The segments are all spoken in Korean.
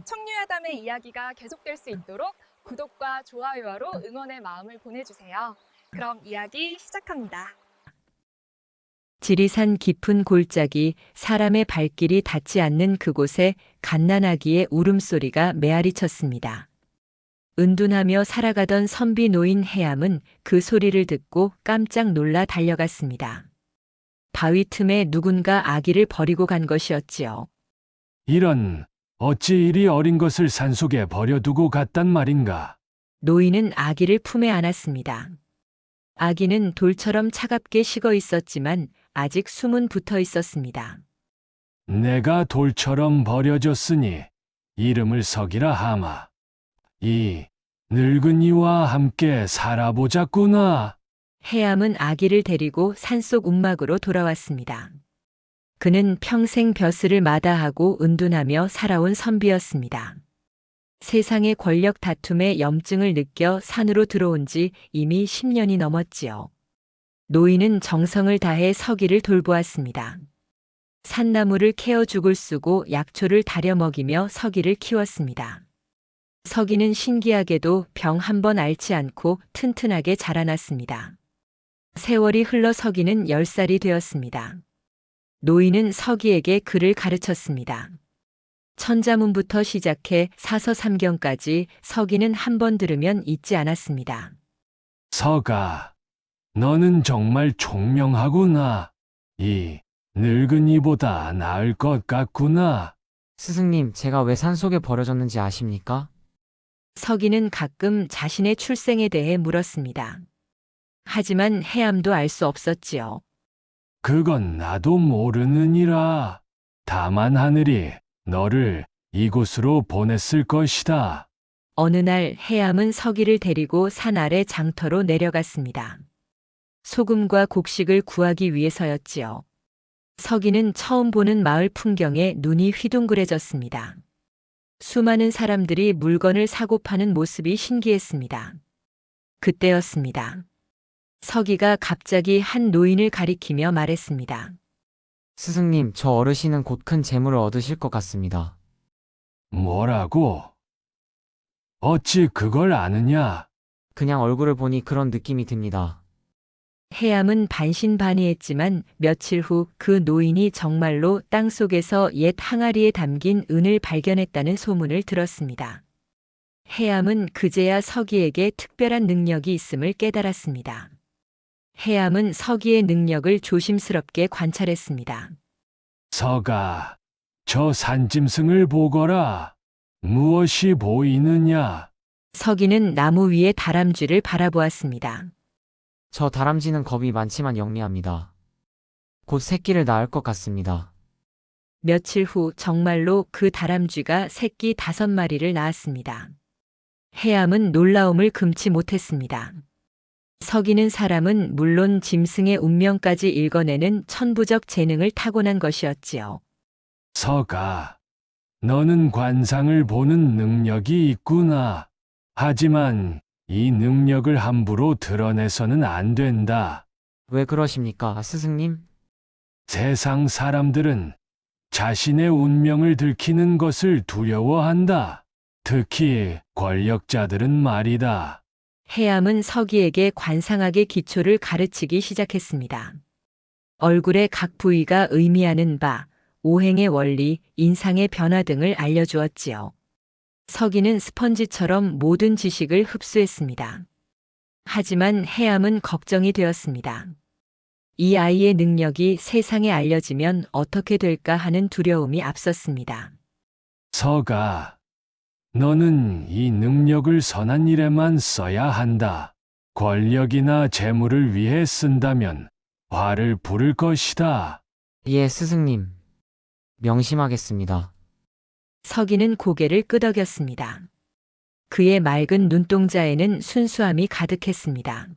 청류야담의 이야기가 계속될 수 있도록 구독과 좋아요로 응원의 마음을 보내주세요. 그럼 이야기 시작합니다. 지리산 깊은 골짜기 사람의 발길이 닿지 않는 그곳에 갓난아기의 울음소리가 메아리쳤습니다. 은둔하며 살아가던 선비 노인 해암은 그 소리를 듣고 깜짝 놀라 달려갔습니다. 바위 틈에 누군가 아기를 버리고 간 것이었지요. 이런, 어찌 이리 어린 것을 산속에 버려두고 갔단 말인가. 노인은 아기를 품에 안았습니다. 아기는 돌처럼 차갑게 식어 있었지만 아직 숨은 붙어 있었습니다. 내가 돌처럼 버려졌으니 이름을 석이라 하마. 이 늙은이와 함께 살아보자꾸나. 해암은 아기를 데리고 산속 움막으로 돌아왔습니다. 그는 평생 벼슬을 마다하고 은둔하며 살아온 선비였습니다. 세상의 권력 다툼에 염증을 느껴 산으로 들어온 지 이미 10년이 넘었지요. 노인은 정성을 다해 서기를 돌보았습니다. 산나무를 캐어 죽을 쓰고 약초를 다려 먹이며 서기를 키웠습니다. 서기는 신기하게도 병 한 번 앓지 않고 튼튼하게 자라났습니다. 세월이 흘러 서기는 10살이 되었습니다. 노인은 서기에게 글을 가르쳤습니다. 천자문부터 시작해 사서삼경까지 서기는 한 번 들으면 잊지 않았습니다. 서가, 너는 정말 총명하구나. 이 늙은이보다 나을 것 같구나. 스승님, 제가 왜 산속에 버려졌는지 아십니까? 서기는 가끔 자신의 출생에 대해 물었습니다. 하지만 해암도 알 수 없었지요. 그건 나도 모르느니라. 다만 하늘이 너를 이곳으로 보냈을 것이다. 어느 날 해암은 서기를 데리고 산 아래 장터로 내려갔습니다. 소금과 곡식을 구하기 위해서였지요. 서기는 처음 보는 마을 풍경에 눈이 휘둥그레졌습니다. 수많은 사람들이 물건을 사고 파는 모습이 신기했습니다. 그때였습니다. 서기가 갑자기 한 노인을 가리키며 말했습니다. 스승님, 저 어르신은 곧 큰 재물을 얻으실 것 같습니다. 뭐라고? 어찌 그걸 아느냐? 그냥 얼굴을 보니 그런 느낌이 듭니다. 해암은 반신반의했지만 며칠 후 그 노인이 정말로 땅속에서 옛 항아리에 담긴 은을 발견했다는 소문을 들었습니다. 해암은 그제야 서기에게 특별한 능력이 있음을 깨달았습니다. 해암은 서기의 능력을 조심스럽게 관찰했습니다. 서가, 저 산짐승을 보거라. 무엇이 보이느냐? 서기는 나무 위의 다람쥐를 바라보았습니다. 저 다람쥐는 겁이 많지만 영리합니다. 곧 새끼를 낳을 것 같습니다. 며칠 후 정말로 그 다람쥐가 새끼 5마리를 낳았습니다. 해암은 놀라움을 금치 못했습니다. 서기는 사람은 물론 짐승의 운명까지 읽어내는 천부적 재능을 타고난 것이었지요. 서가, 너는 관상을 보는 능력이 있구나. 하지만 이 능력을 함부로 드러내서는 안 된다. 왜 그러십니까, 스승님? 세상 사람들은 자신의 운명을 들키는 것을 두려워한다. 특히 권력자들은 말이다. 해암은 서기에게 관상학의 기초를 가르치기 시작했습니다. 얼굴의 각 부위가 의미하는 바, 오행의 원리, 인상의 변화 등을 알려주었지요. 서기는 스펀지처럼 모든 지식을 흡수했습니다. 하지만 해암은 걱정이 되었습니다. 이 아이의 능력이 세상에 알려지면 어떻게 될까 하는 두려움이 앞섰습니다. 서가, 너는 이 능력을 선한 일에만 써야 한다. 권력이나 재물을 위해 쓴다면 화를 부를 것이다. 예, 스승님. 명심하겠습니다. 서기는 고개를 끄덕였습니다. 그의 맑은 눈동자에는 순수함이 가득했습니다.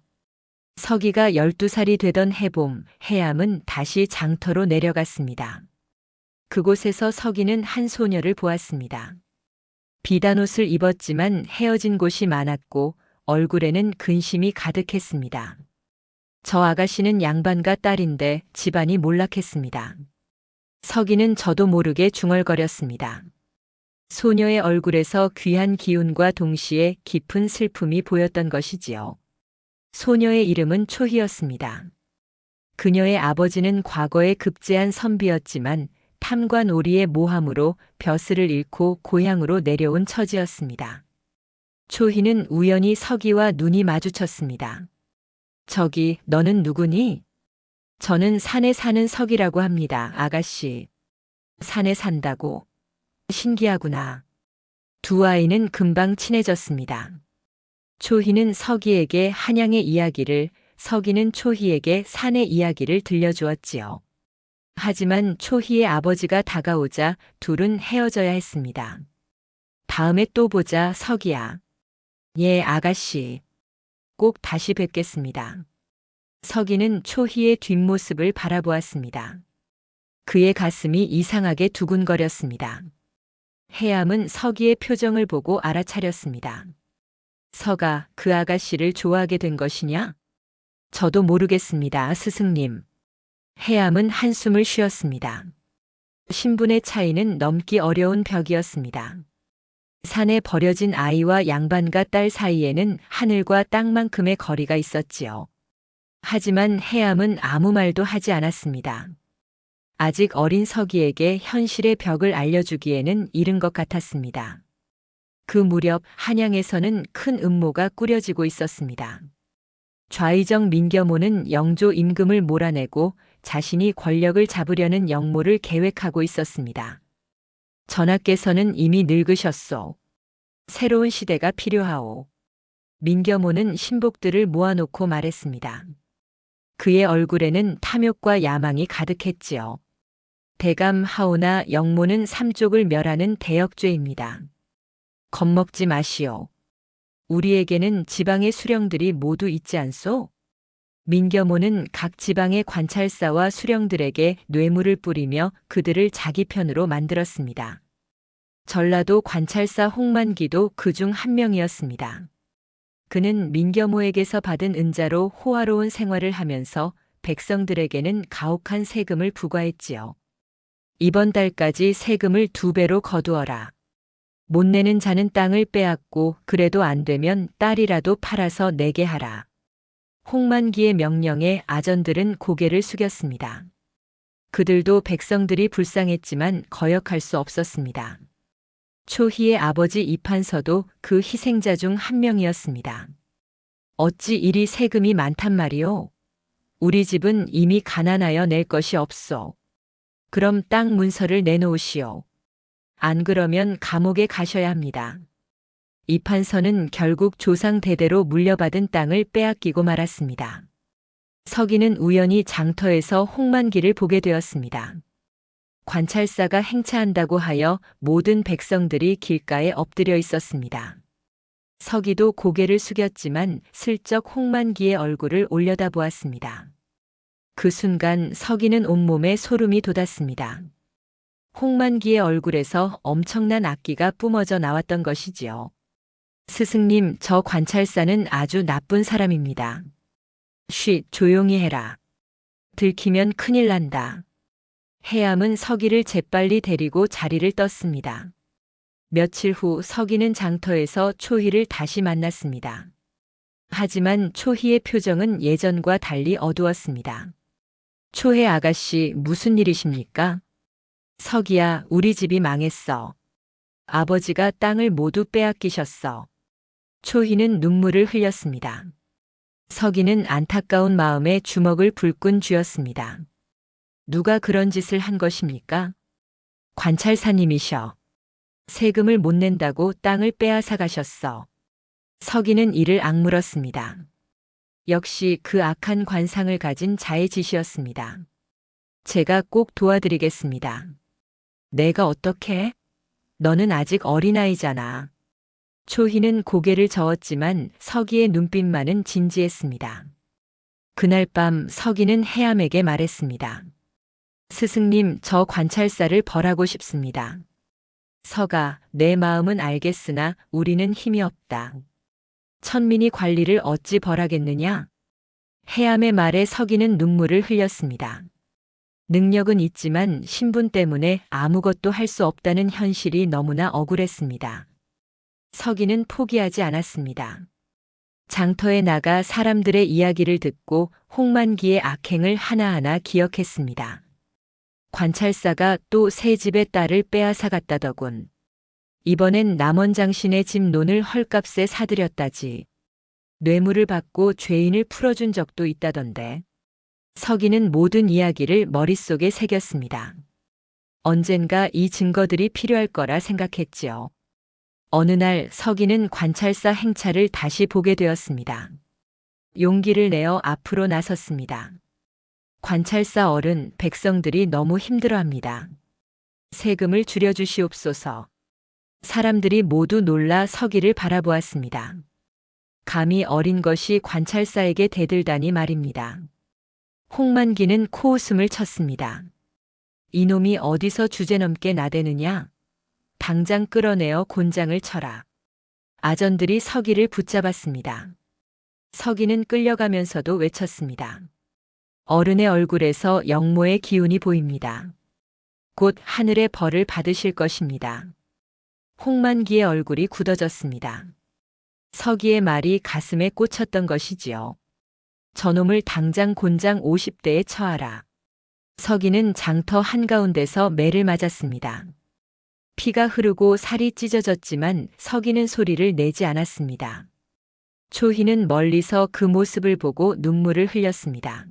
서기가 12살이 되던 해봄, 해암은 다시 장터로 내려갔습니다. 그곳에서 서기는 한 소녀를 보았습니다. 비단 옷을 입었지만 헤어진 곳이 많았고 얼굴에는 근심이 가득했습니다. 저 아가씨는 양반가 딸인데 집안이 몰락했습니다. 서기는 저도 모르게 중얼거렸습니다. 소녀의 얼굴에서 귀한 기운과 동시에 깊은 슬픔이 보였던 것이지요. 소녀의 이름은 초희였습니다. 그녀의 아버지는 과거에 급제한 선비였지만 탐과 놀이의 모함으로 벼슬을 잃고 고향으로 내려온 처지였습니다. 초희는 우연히 서기와 눈이 마주쳤습니다. 저기, 너는 누구니? 저는 산에 사는 서기라고 합니다, 아가씨. 산에 산다고? 신기하구나. 두 아이는 금방 친해졌습니다. 초희는 서기에게 한양의 이야기를, 서기는 초희에게 산의 이야기를 들려주었지요. 하지만 초희의 아버지가 다가오자 둘은 헤어져야 했습니다. 다음에 또 보자, 서기야. 예, 아가씨. 꼭 다시 뵙겠습니다. 서기는 초희의 뒷모습을 바라보았습니다. 그의 가슴이 이상하게 두근거렸습니다. 해암은 서기의 표정을 보고 알아차렸습니다. 서가, 그 아가씨를 좋아하게 된 것이냐? 저도 모르겠습니다, 스승님. 해암은 한숨을 쉬었습니다. 신분의 차이는 넘기 어려운 벽이었습니다. 산에 버려진 아이와 양반과 딸 사이에는 하늘과 땅만큼의 거리가 있었지요. 하지만 해암은 아무 말도 하지 않았습니다. 아직 어린 서기에게 현실의 벽을 알려주기에는 이른 것 같았습니다. 그 무렵 한양에서는 큰 음모가 꾸려지고 있었습니다. 좌의정 민겨모는 영조 임금을 몰아내고 자신이 권력을 잡으려는 역모를 계획하고 있었습니다. 전하께서는 이미 늙으셨소. 새로운 시대가 필요하오. 민겨모는 신복들을 모아놓고 말했습니다. 그의 얼굴에는 탐욕과 야망이 가득했지요. 대감 하오나 역모는 삼족을 멸하는 대역죄입니다. 겁먹지 마시오. 우리에게는 지방의 수령들이 모두 있지 않소? 민겨모는 각 지방의 관찰사와 수령들에게 뇌물을 뿌리며 그들을 자기 편으로 만들었습니다. 전라도 관찰사 홍만기도 그중 한 명이었습니다. 그는 민겨모에게서 받은 은자로 호화로운 생활을 하면서 백성들에게는 가혹한 세금을 부과했지요. 이번 달까지 세금을 2배로 거두어라. 못 내는 자는 땅을 빼앗고 그래도 안 되면 딸이라도 팔아서 내게 하라. 홍만기의 명령에 아전들은 고개를 숙였습니다. 그들도 백성들이 불쌍했지만 거역할 수 없었습니다. 초희의 아버지 이판서도 그 희생자 중 한 명이었습니다. 어찌 이리 세금이 많단 말이오? 우리 집은 이미 가난하여 낼 것이 없소. 그럼 땅 문서를 내놓으시오. 안 그러면 감옥에 가셔야 합니다. 이판서는 결국 조상 대대로 물려받은 땅을 빼앗기고 말았습니다. 서기는 우연히 장터에서 홍만기를 보게 되었습니다. 관찰사가 행차한다고 하여 모든 백성들이 길가에 엎드려 있었습니다. 서기도 고개를 숙였지만 슬쩍 홍만기의 얼굴을 올려다보았습니다. 그 순간 서기는 온몸에 소름이 돋았습니다. 홍만기의 얼굴에서 엄청난 악기가 뿜어져 나왔던 것이지요. 스승님, 저 관찰사는 아주 나쁜 사람입니다. 쉿, 조용히 해라. 들키면 큰일 난다. 해암은 서기를 재빨리 데리고 자리를 떴습니다. 며칠 후 서기는 장터에서 초희를 다시 만났습니다. 하지만 초희의 표정은 예전과 달리 어두웠습니다. 초혜 아가씨, 무슨 일이십니까? 서기야, 우리 집이 망했어. 아버지가 땅을 모두 빼앗기셨어. 초희는 눈물을 흘렸습니다. 서기는 안타까운 마음에 주먹을 불끈 쥐었습니다. 누가 그런 짓을 한 것입니까? 관찰사님이셔. 세금을 못 낸다고 땅을 빼앗아 가셨어. 서기는 이를 악물었습니다. 역시 그 악한 관상을 가진 자의 짓이었습니다. 제가 꼭 도와드리겠습니다. 내가 어떻게? 너는 아직 어린아이잖아. 초희는 고개를 저었지만 서기의 눈빛만은 진지했습니다. 그날 밤 서기는 해암에게 말했습니다. 스승님, 저 관찰사를 벌하고 싶습니다. 서가, 내 마음은 알겠으나 우리는 힘이 없다. 천민이 관리를 어찌 벌하겠느냐? 해암의 말에 서기는 눈물을 흘렸습니다. 능력은 있지만 신분 때문에 아무것도 할 수 없다는 현실이 너무나 억울했습니다. 서기는 포기하지 않았습니다. 장터에 나가 사람들의 이야기를 듣고 홍만기의 악행을 하나하나 기억했습니다. 관찰사가 또 새 집의 딸을 빼앗아 갔다더군. 이번엔 남원장신의 집 논을 헐값에 사들였다지. 뇌물을 받고 죄인을 풀어준 적도 있다던데. 서기는 모든 이야기를 머릿속에 새겼습니다. 언젠가 이 증거들이 필요할 거라 생각했지요. 어느 날 서기는 관찰사 행차를 다시 보게 되었습니다. 용기를 내어 앞으로 나섰습니다. 관찰사 어른, 백성들이 너무 힘들어합니다. 세금을 줄여주시옵소서. 사람들이 모두 놀라 서기를 바라보았습니다. 감히 어린 것이 관찰사에게 대들다니 말입니다. 홍만기는 코웃음을 쳤습니다. 이놈이 어디서 주제넘게 나대느냐? 당장 끌어내어 곤장을 쳐라. 아전들이 서기를 붙잡았습니다. 서기는 끌려가면서도 외쳤습니다. 어른의 얼굴에서 영모의 기운이 보입니다. 곧 하늘의 벌을 받으실 것입니다. 홍만기의 얼굴이 굳어졌습니다. 서기의 말이 가슴에 꽂혔던 것이지요. 저놈을 당장 곤장 50대에 처하라. 서기는 장터 한가운데서 매를 맞았습니다. 피가 흐르고 살이 찢어졌지만 서기는 소리를 내지 않았습니다. 초희는 멀리서 그 모습을 보고 눈물을 흘렸습니다.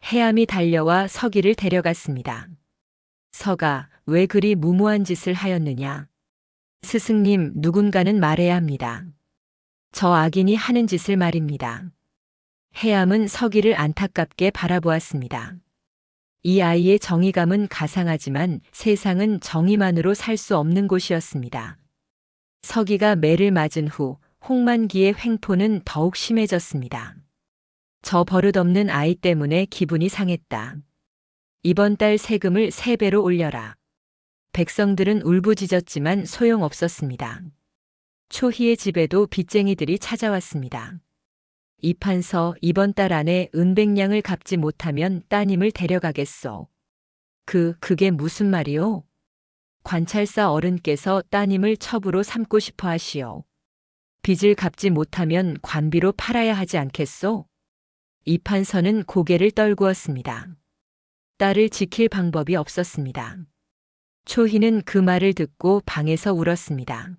해암이 달려와 서기를 데려갔습니다. 서가, 왜 그리 무모한 짓을 하였느냐? 스승님, 누군가는 말해야 합니다. 저 악인이 하는 짓을 말입니다. 해암은 서기를 안타깝게 바라보았습니다. 이 아이의 정의감은 가상하지만 세상은 정의만으로 살 수 없는 곳이었습니다. 서기가 매를 맞은 후 홍만기의 횡포는 더욱 심해졌습니다. 저 버릇없는 아이 때문에 기분이 상했다. 이번 달 세금을 3배로 올려라. 백성들은 울부짖었지만 소용없었습니다. 초희의 집에도 빚쟁이들이 찾아왔습니다. 이판서, 이번 달 안에 은백냥을 갚지 못하면 따님을 데려가겠소. 그게 무슨 말이오? 관찰사 어른께서 따님을 첩으로 삼고 싶어 하시오. 빚을 갚지 못하면 관비로 팔아야 하지 않겠소? 이판서는 고개를 떨구었습니다. 딸을 지킬 방법이 없었습니다. 초희는 그 말을 듣고 방에서 울었습니다.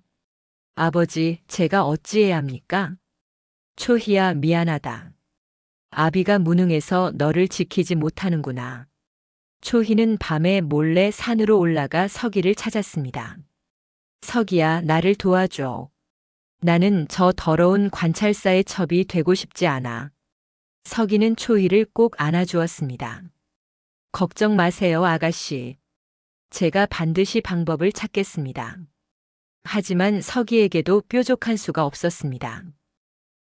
아버지, 제가 어찌해야 합니까? 초희야, 미안하다. 아비가 무능해서 너를 지키지 못하는구나. 초희는 밤에 몰래 산으로 올라가 서기를 찾았습니다. 서기야, 나를 도와줘. 나는 저 더러운 관찰사의 첩이 되고 싶지 않아. 서기는 초희를 꼭 안아주었습니다. 걱정 마세요, 아가씨. 제가 반드시 방법을 찾겠습니다. 하지만 서기에게도 뾰족한 수가 없었습니다.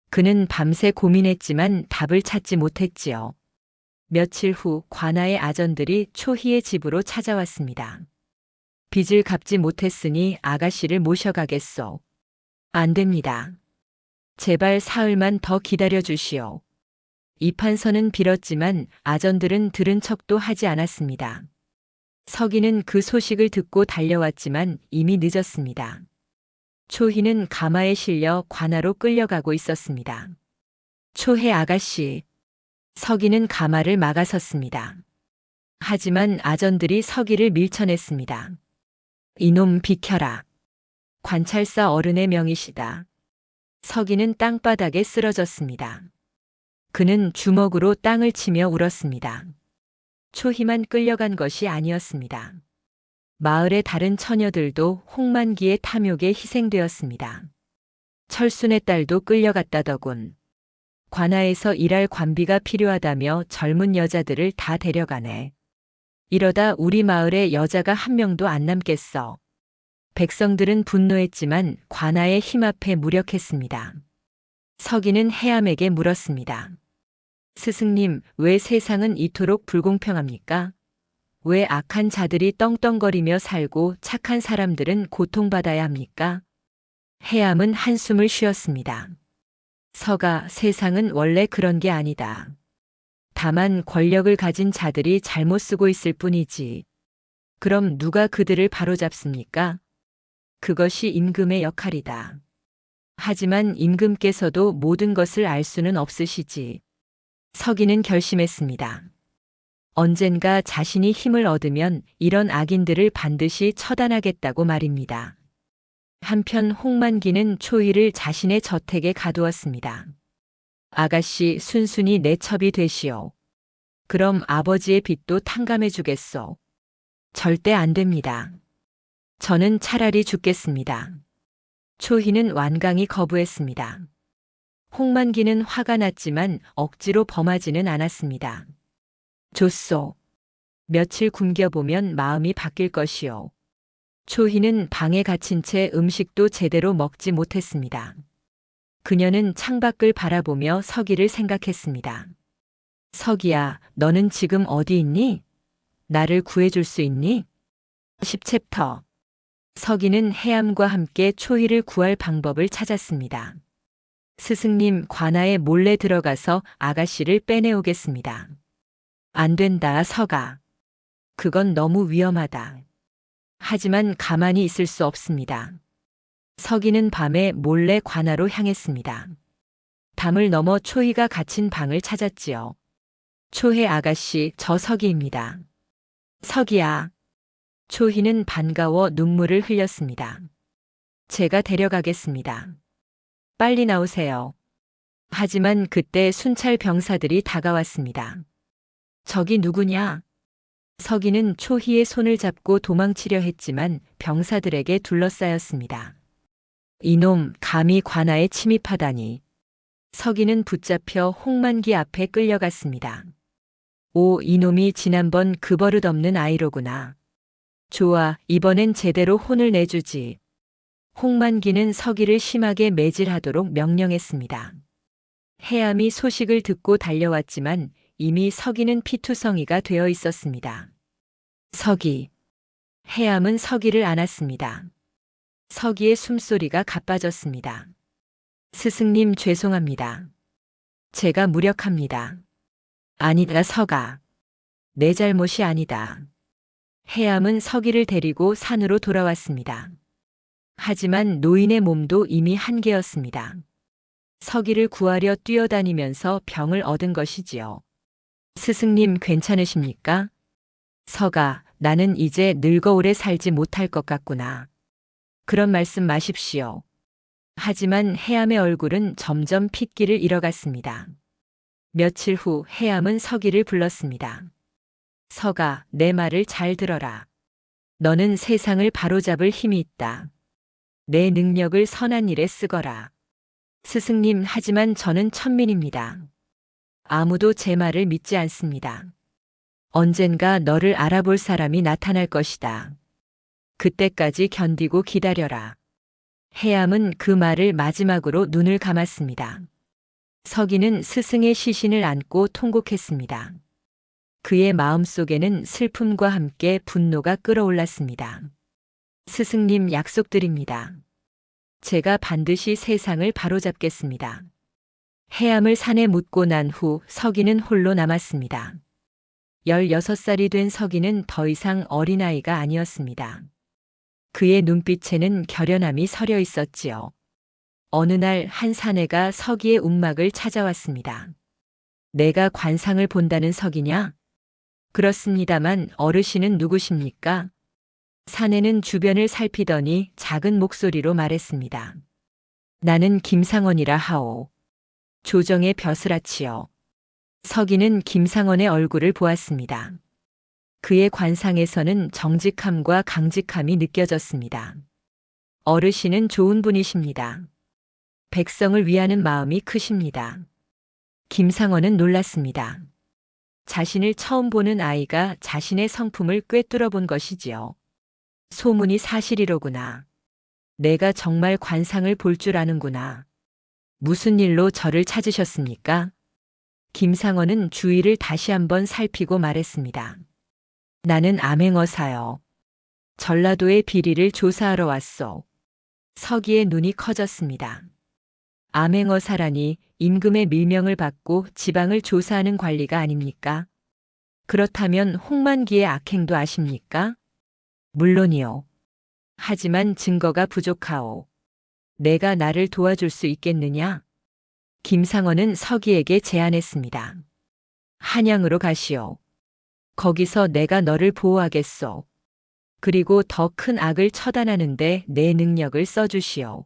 그는 밤새 고민했지만 답을 찾지 못했지요. 며칠 후 관아의 아전들이 초희의 집으로 찾아왔습니다. 빚을 갚지 못했으니 아가씨를 모셔가겠소. 안 됩니다. 제발 사흘만 더 기다려 주시오. 이판서는 빌었지만 아전들은 들은 척도 하지 않았습니다. 서기는 그 소식을 듣고 달려왔지만 이미 늦었습니다. 초희는 가마에 실려 관아로 끌려가고 있었습니다. 초해 아가씨. 서기는 가마를 막아섰습니다. 하지만 아전들이 서기를 밀쳐냈습니다. 이놈 비켜라. 관찰사 어른의 명이시다. 서기는 땅바닥에 쓰러졌습니다. 그는 주먹으로 땅을 치며 울었습니다. 초희만 끌려간 것이 아니었습니다. 마을의 다른 처녀들도 홍만기의 탐욕에 희생되었습니다. 철순의 딸도 끌려갔다더군. 관아에서 일할 관비가 필요하다며 젊은 여자들을 다 데려가네. 이러다 우리 마을에 여자가 한 명도 안 남겠어. 백성들은 분노했지만 관아의 힘 앞에 무력했습니다. 서기는 해암에게 물었습니다. 스승님, 왜 세상은 이토록 불공평합니까? 왜 악한 자들이 떵떵거리며 살고 착한 사람들은 고통받아야 합니까? 해암은 한숨을 쉬었습니다. 서가, 세상은 원래 그런 게 아니다. 다만 권력을 가진 자들이 잘못 쓰고 있을 뿐이지. 그럼 누가 그들을 바로잡습니까? 그것이 임금의 역할이다. 하지만 임금께서도 모든 것을 알 수는 없으시지. 서기는 결심했습니다. 언젠가 자신이 힘을 얻으면 이런 악인들을 반드시 처단하겠다고 말입니다. 한편 홍만기는 초희를 자신의 저택에 가두었습니다. 아가씨 순순히 내 첩이 되시오. 그럼 아버지의 빚도 탕감해 주겠소. 절대 안 됩니다. 저는 차라리 죽겠습니다. 초희는 완강히 거부했습니다. 홍만기는 화가 났지만 억지로 범하지는 않았습니다. 좋소. 며칠 굶겨보면 마음이 바뀔 것이오. 초희는 방에 갇힌 채 음식도 제대로 먹지 못했습니다. 그녀는 창밖을 바라보며 서기를 생각했습니다. 서기야, 너는 지금 어디 있니? 나를 구해줄 수 있니? 10챕터. 서기는 해암과 함께 초희를 구할 방법을 찾았습니다. 스승님, 관아에 몰래 들어가서 아가씨를 빼내오겠습니다. 안 된다, 서가. 그건 너무 위험하다. 하지만 가만히 있을 수 없습니다. 서기는 밤에 몰래 관아로 향했습니다. 담을 넘어 초희가 갇힌 방을 찾았지요. 초혜 아가씨, 저 서기입니다. 서기야. 초희는 반가워 눈물을 흘렸습니다. 제가 데려가겠습니다. 빨리 나오세요. 하지만 그때 순찰 병사들이 다가왔습니다. 저기 누구냐? 서기는 초희의 손을 잡고 도망치려 했지만 병사들에게 둘러싸였습니다. 이놈, 감히 관아에 침입하다니. 서기는 붙잡혀 홍만기 앞에 끌려갔습니다. 오, 이놈이 지난번 그 버릇 없는 아이로구나. 좋아, 이번엔 제대로 혼을 내주지. 홍만기는 서기를 심하게 매질하도록 명령했습니다. 해암이 소식을 듣고 달려왔지만 이미 서기는 피투성이가 되어 있었습니다. 서기. 해암은 서기를 안았습니다. 서기의 숨소리가 가빠졌습니다. 스승님, 죄송합니다. 제가 무력합니다. 아니다, 서가. 내 잘못이 아니다. 해암은 서기를 데리고 산으로 돌아왔습니다. 하지만 노인의 몸도 이미 한계였습니다. 서기를 구하려 뛰어다니면서 병을 얻은 것이지요. 스승님, 괜찮으십니까? 서가, 나는 이제 늙어 오래 살지 못할 것 같구나. 그런 말씀 마십시오. 하지만 해암의 얼굴은 점점 핏기를 잃어갔습니다. 며칠 후 해암은 서기를 불렀습니다. 서가, 내 말을 잘 들어라. 너는 세상을 바로잡을 힘이 있다. 내 능력을 선한 일에 쓰거라. 스승님, 하지만 저는 천민입니다. 아무도 제 말을 믿지 않습니다. 언젠가 너를 알아볼 사람이 나타날 것이다. 그때까지 견디고 기다려라. 해암은 그 말을 마지막으로 눈을 감았습니다. 서기는 스승의 시신을 안고 통곡했습니다. 그의 마음속에는 슬픔과 함께 분노가 끓어올랐습니다. 스승님, 약속드립니다. 제가 반드시 세상을 바로잡겠습니다. 해암을 산에 묻고 난 후 서기는 홀로 남았습니다. 16살이 된 서기는 더 이상 어린아이가 아니었습니다. 그의 눈빛에는 결연함이 서려 있었지요. 어느 날 한 사내가 서기의 움막을 찾아왔습니다. 내가 관상을 본다는 서기냐? 그렇습니다만 어르신은 누구십니까? 사내는 주변을 살피더니 작은 목소리로 말했습니다. 나는 김상원이라 하오. 조정의 벼슬아치요. 서기는 김상원의 얼굴을 보았습니다. 그의 관상에서는 정직함과 강직함이 느껴졌습니다. 어르신은 좋은 분이십니다. 백성을 위하는 마음이 크십니다. 김상원은 놀랐습니다. 자신을 처음 보는 아이가 자신의 성품을 꿰뚫어 본 것이지요. 소문이 사실이로구나. 내가 정말 관상을 볼 줄 아는구나. 무슨 일로 저를 찾으셨습니까? 김상원은 주위를 다시 한번 살피고 말했습니다. 나는 암행어사요. 전라도의 비리를 조사하러 왔소. 서기의 눈이 커졌습니다. 암행어사라니 임금의 밀명을 받고 지방을 조사하는 관리가 아닙니까? 그렇다면 홍만기의 악행도 아십니까? 물론이요. 하지만 증거가 부족하오. 내가 나를 도와줄 수 있겠느냐? 김상원은 서기에게 제안했습니다. 한양으로 가시오. 거기서 내가 너를 보호하겠소. 그리고 더 큰 악을 처단하는데 내 능력을 써주시오.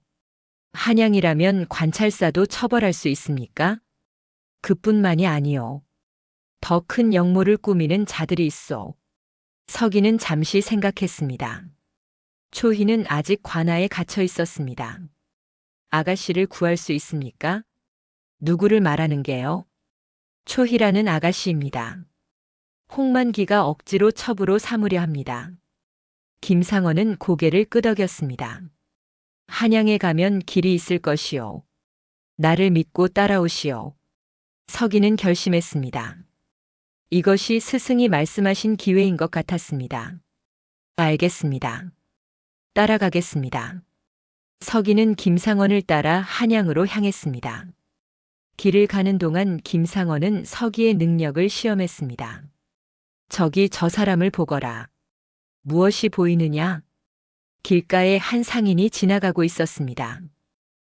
한양이라면 관찰사도 처벌할 수 있습니까? 그뿐만이 아니오. 더 큰 역모를 꾸미는 자들이 있어. 서기는 잠시 생각했습니다. 초희는 아직 관아에 갇혀 있었습니다. 아가씨를 구할 수 있습니까? 누구를 말하는 게요? 초희라는 아가씨입니다. 홍만기가 억지로 첩으로 삼으려 합니다. 김상원은 고개를 끄덕였습니다. 한양에 가면 길이 있을 것이오. 나를 믿고 따라오시오. 서기는 결심했습니다. 이것이 스승이 말씀하신 기회인 것 같았습니다. 알겠습니다. 따라가겠습니다. 서기는 김상원을 따라 한양으로 향했습니다. 길을 가는 동안 김상원은 서기의 능력을 시험했습니다. 저기 저 사람을 보거라. 무엇이 보이느냐? 길가에 한 상인이 지나가고 있었습니다.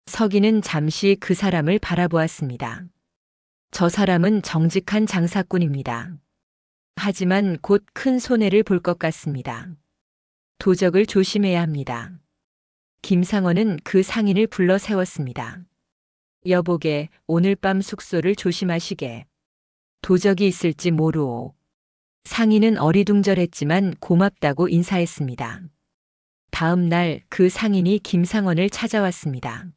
서기는 잠시 그 사람을 바라보았습니다. 저 사람은 정직한 장사꾼입니다. 하지만 곧 큰 손해를 볼 것 같습니다. 도적을 조심해야 합니다. 김상원은 그 상인을 불러 세웠습니다. 여보게, 오늘 밤 숙소를 조심하시게. 도적이 있을지 모르오. 상인은 어리둥절했지만 고맙다고 인사했습니다. 다음 날 그 상인이 김상원을 찾아왔습니다.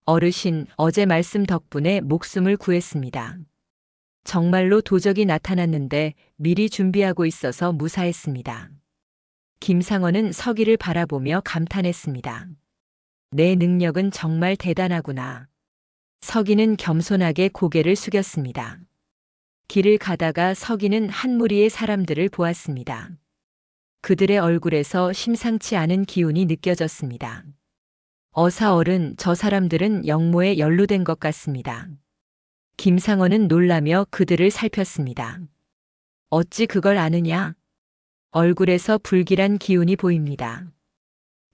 어르신, 어제 말씀 덕분에 목숨을 구했습니다. 정말로 도적이 나타났는데 미리 준비하고 있어서 무사했습니다. 김상원은 서기를 바라보며 감탄했습니다. 내 능력은 정말 대단하구나. 서기는 겸손하게 고개를 숙였습니다. 길을 가다가 서기는 한 무리의 사람들을 보았습니다. 그들의 얼굴에서 심상치 않은 기운이 느껴졌습니다. 어사어른, 저 사람들은 역모에 연루된 것 같습니다. 김상원은 놀라며 그들을 살폈습니다. 어찌 그걸 아느냐? 얼굴에서 불길한 기운이 보입니다.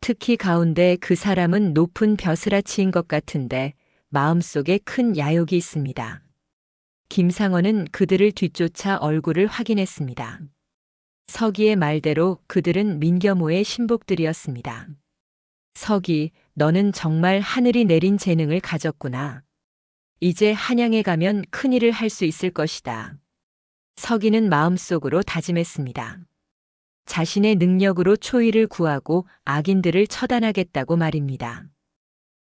특히 가운데 그 사람은 높은 벼슬아치인 것 같은데 마음속에 큰 야욕이 있습니다. 김상원은 그들을 뒤쫓아 얼굴을 확인했습니다. 서기의 말대로 그들은 민겨모의 신복들이었습니다. 서기, 너는 정말 하늘이 내린 재능을 가졌구나. 이제 한양에 가면 큰일을 할 수 있을 것이다. 서기는 마음속으로 다짐했습니다. 자신의 능력으로 초희를 구하고 악인들을 처단하겠다고 말입니다.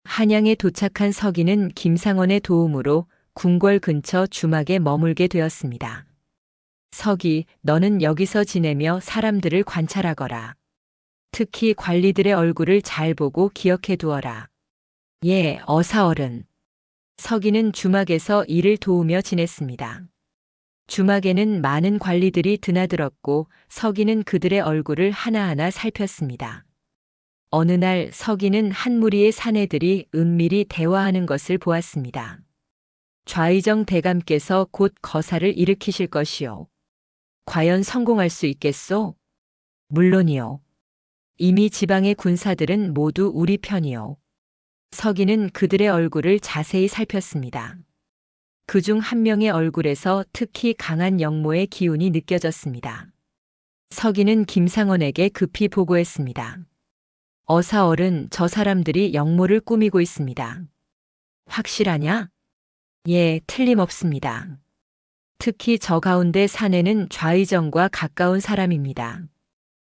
한양에 도착한 서기는 김상원의 도움으로 궁궐 근처 주막에 머물게 되었습니다. 서기, 너는 여기서 지내며 사람들을 관찰하거라. 특히 관리들의 얼굴을 잘 보고 기억해 두어라. 예, 어사어른. 서기는 주막에서 일을 도우며 지냈습니다. 주막에는 많은 관리들이 드나들었고 서기는 그들의 얼굴을 하나하나 살폈습니다. 어느 날 서기는 한 무리의 사내들이 은밀히 대화하는 것을 보았습니다. 좌의정 대감께서 곧 거사를 일으키실 것이요. 과연 성공할 수 있겠소? 물론이요. 이미 지방의 군사들은 모두 우리 편이요. 서기는 그들의 얼굴을 자세히 살폈습니다. 그중 한 명의 얼굴에서 특히 강한 역모의 기운이 느껴졌습니다. 서기는 김상원에게 급히 보고했습니다. 어사어른, 저 사람들이 역모를 꾸미고 있습니다. 확실하냐? 예, 틀림없습니다. 특히 저 가운데 사내는 좌의정과 가까운 사람입니다.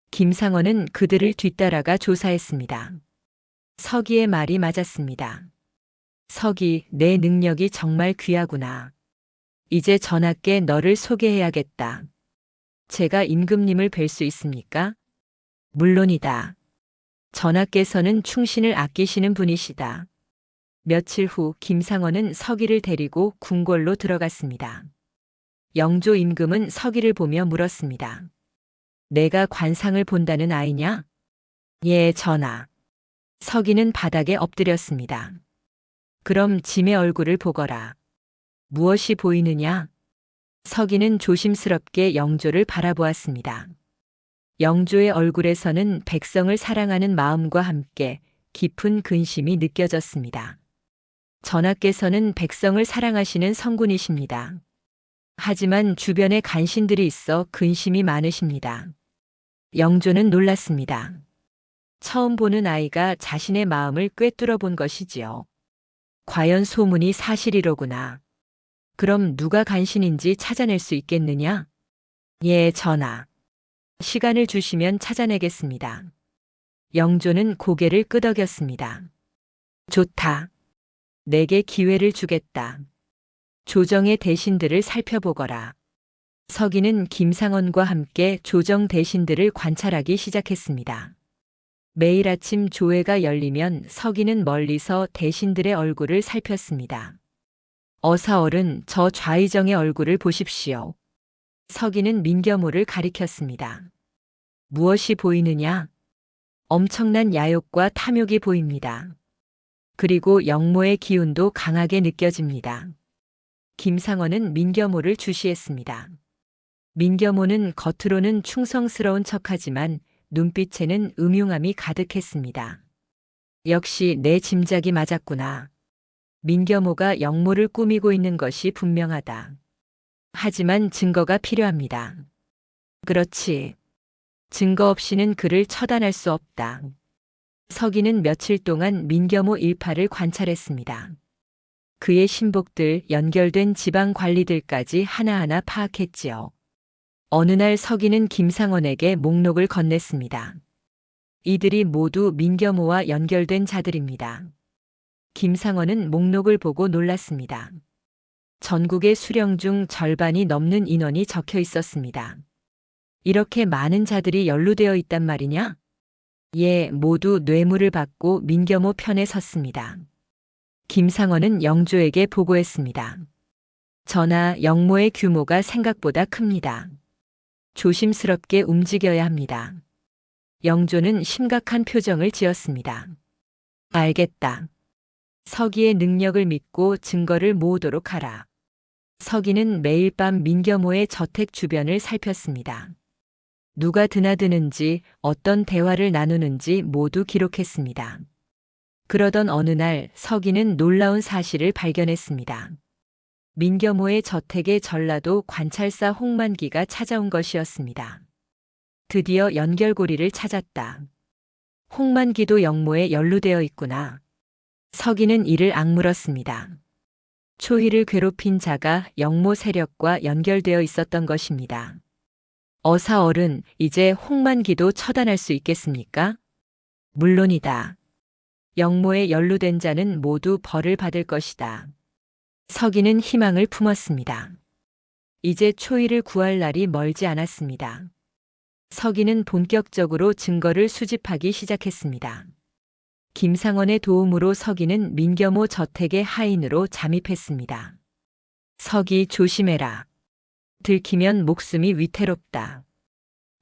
김상원은 그들을 뒤따라가 조사했습니다. 서기의 말이 맞았습니다. 서기, 내 능력이 정말 귀하구나. 이제 전하께 너를 소개해야겠다. 제가 임금님을 뵐 수 있습니까? 물론이다. 전하께서는 충신을 아끼시는 분이시다. 며칠 후 김상원은 서기를 데리고 궁궐로 들어갔습니다. 영조 임금은 서기를 보며 물었습니다. 내가 관상을 본다는 아이냐? 예, 전하. 서기는 바닥에 엎드렸습니다. 그럼 짐의 얼굴을 보거라. 무엇이 보이느냐? 서기는 조심스럽게 영조를 바라보았습니다. 영조의 얼굴에서는 백성을 사랑하는 마음과 함께 깊은 근심이 느껴졌습니다. 전하께서는 백성을 사랑하시는 성군이십니다. 하지만 주변에 간신들이 있어 근심이 많으십니다. 영조는 놀랐습니다. 처음 보는 아이가 자신의 마음을 꿰뚫어 본 것이지요. 과연 소문이 사실이로구나. 그럼 누가 간신인지 찾아낼 수 있겠느냐? 예, 전하. 시간을 주시면 찾아내겠습니다. 영조는 고개를 끄덕였습니다. 좋다. 내게 기회를 주겠다. 조정의 대신들을 살펴보거라. 서기는 김상원과 함께 조정 대신들을 관찰하기 시작했습니다. 매일 아침 조회가 열리면 서기는 멀리서 대신들의 얼굴을 살폈습니다. 어사얼은 저 좌의정의 얼굴을 보십시오. 서기는 민겨모를 가리켰습니다. 무엇이 보이느냐? 엄청난 야욕과 탐욕이 보입니다. 그리고 영모의 기운도 강하게 느껴집니다. 김상원은 민겨모를 주시했습니다. 민겨모는 겉으로는 충성스러운 척하지만 눈빛에는 음흉함이 가득했습니다. 역시 내 짐작이 맞았구나. 민겨모가 영모를 꾸미고 있는 것이 분명하다. 하지만 증거가 필요합니다. 그렇지. 증거 없이는 그를 처단할 수 없다. 서기는 며칠 동안 민겨모 일파를 관찰했습니다. 그의 신복들, 연결된 지방 관리들까지 하나하나 파악했지요. 어느 날 서기는 김상원에게 목록을 건넸습니다. 이들이 모두 민겨모와 연결된 자들입니다. 김상원은 목록을 보고 놀랐습니다. 전국의 수령 중 절반이 넘는 인원이 적혀 있었습니다. 이렇게 많은 자들이 연루되어 있단 말이냐? 예, 모두 뇌물을 받고 민겨모 편에 섰습니다. 김상원은 영조에게 보고했습니다. 전하, 영모의 규모가 생각보다 큽니다. 조심스럽게 움직여야 합니다. 영조는 심각한 표정을 지었습니다. 알겠다. 서기의 능력을 믿고 증거를 모으도록 하라. 서기는 매일 밤 민겨모의 저택 주변을 살폈습니다. 누가 드나드는지 어떤 대화를 나누는지 모두 기록했습니다. 그러던 어느 날 서기는 놀라운 사실을 발견했습니다. 민겨모의 저택에 전라도 관찰사 홍만기가 찾아온 것이었습니다. 드디어 연결고리를 찾았다. 홍만기도 영모에 연루되어 있구나. 서기는 이를 악물었습니다. 초희를 괴롭힌 자가 영모 세력과 연결되어 있었던 것입니다. 어사얼은 이제 홍만기도 처단할 수 있겠습니까? 물론이다. 영모에 연루된 자는 모두 벌을 받을 것이다. 서기는 희망을 품었습니다. 이제 초희를 구할 날이 멀지 않았습니다. 서기는 본격적으로 증거를 수집하기 시작했습니다. 김상원의 도움으로 서기는 민겨모 저택의 하인으로 잠입했습니다. 서기 조심해라. 들키면 목숨이 위태롭다.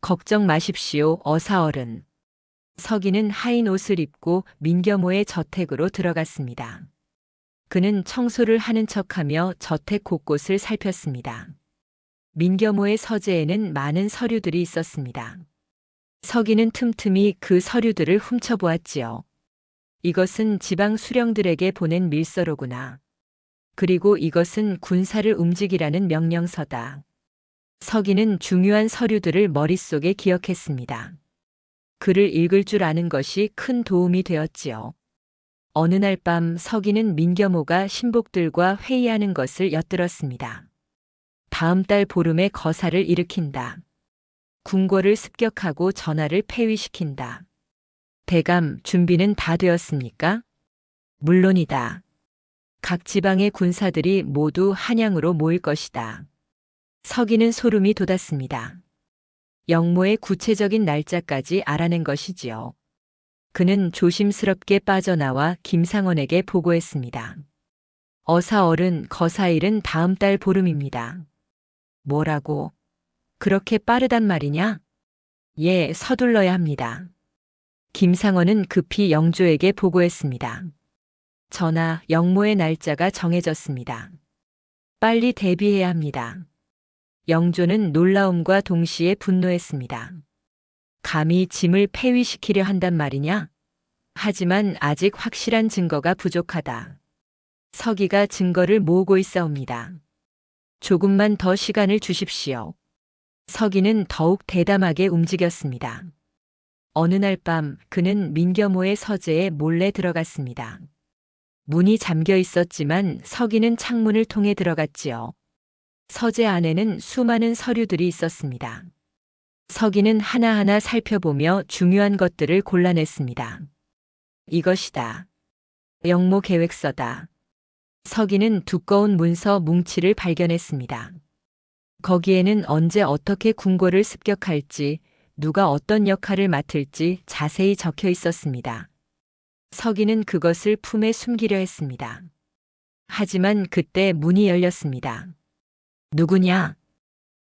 걱정 마십시오, 어사얼은. 서기는 하인 옷을 입고 민겨모의 저택으로 들어갔습니다. 그는 청소를 하는 척하며 저택 곳곳을 살폈습니다. 민겨모의 서재에는 많은 서류들이 있었습니다. 서기는 틈틈이 그 서류들을 훔쳐보았지요. 이것은 지방 수령들에게 보낸 밀서로구나. 그리고 이것은 군사를 움직이라는 명령서다. 서기는 중요한 서류들을 머릿속에 기억했습니다. 글을 읽을 줄 아는 것이 큰 도움이 되었지요. 어느 날 밤 서기는 민겨모가 신복들과 회의하는 것을 엿들었습니다. 다음 달 보름에 거사를 일으킨다. 궁궐을 습격하고 전하를 폐위시킨다. 대감, 준비는 다 되었습니까? 물론이다. 각 지방의 군사들이 모두 한양으로 모일 것이다. 서기는 소름이 돋았습니다. 영모의 구체적인 날짜까지 알아낸 것이지요. 그는 조심스럽게 빠져나와 김상원에게 보고했습니다. 어사얼은 거사일은 다음 달 보름입니다. 뭐라고? 그렇게 빠르단 말이냐? 예, 서둘러야 합니다. 김상원은 급히 영조에게 보고했습니다. 전하, 영모의 날짜가 정해졌습니다. 빨리 대비해야 합니다. 영조는 놀라움과 동시에 분노했습니다. 감히 짐을 폐위시키려 한단 말이냐? 하지만 아직 확실한 증거가 부족하다. 서기가 증거를 모으고 있사옵니다. 조금만 더 시간을 주십시오. 서기는 더욱 대담하게 움직였습니다. 어느 날 밤 그는 민겨모의 서재에 몰래 들어갔습니다. 문이 잠겨 있었지만 서기는 창문을 통해 들어갔지요. 서재 안에는 수많은 서류들이 있었습니다. 서기는 하나하나 살펴보며 중요한 것들을 골라냈습니다. 이것이다. 영모 계획서다. 서기는 두꺼운 문서 뭉치를 발견했습니다. 거기에는 언제 어떻게 궁궐을 습격할지, 누가 어떤 역할을 맡을지 자세히 적혀 있었습니다. 서기는 그것을 품에 숨기려 했습니다. 하지만 그때 문이 열렸습니다. 누구냐?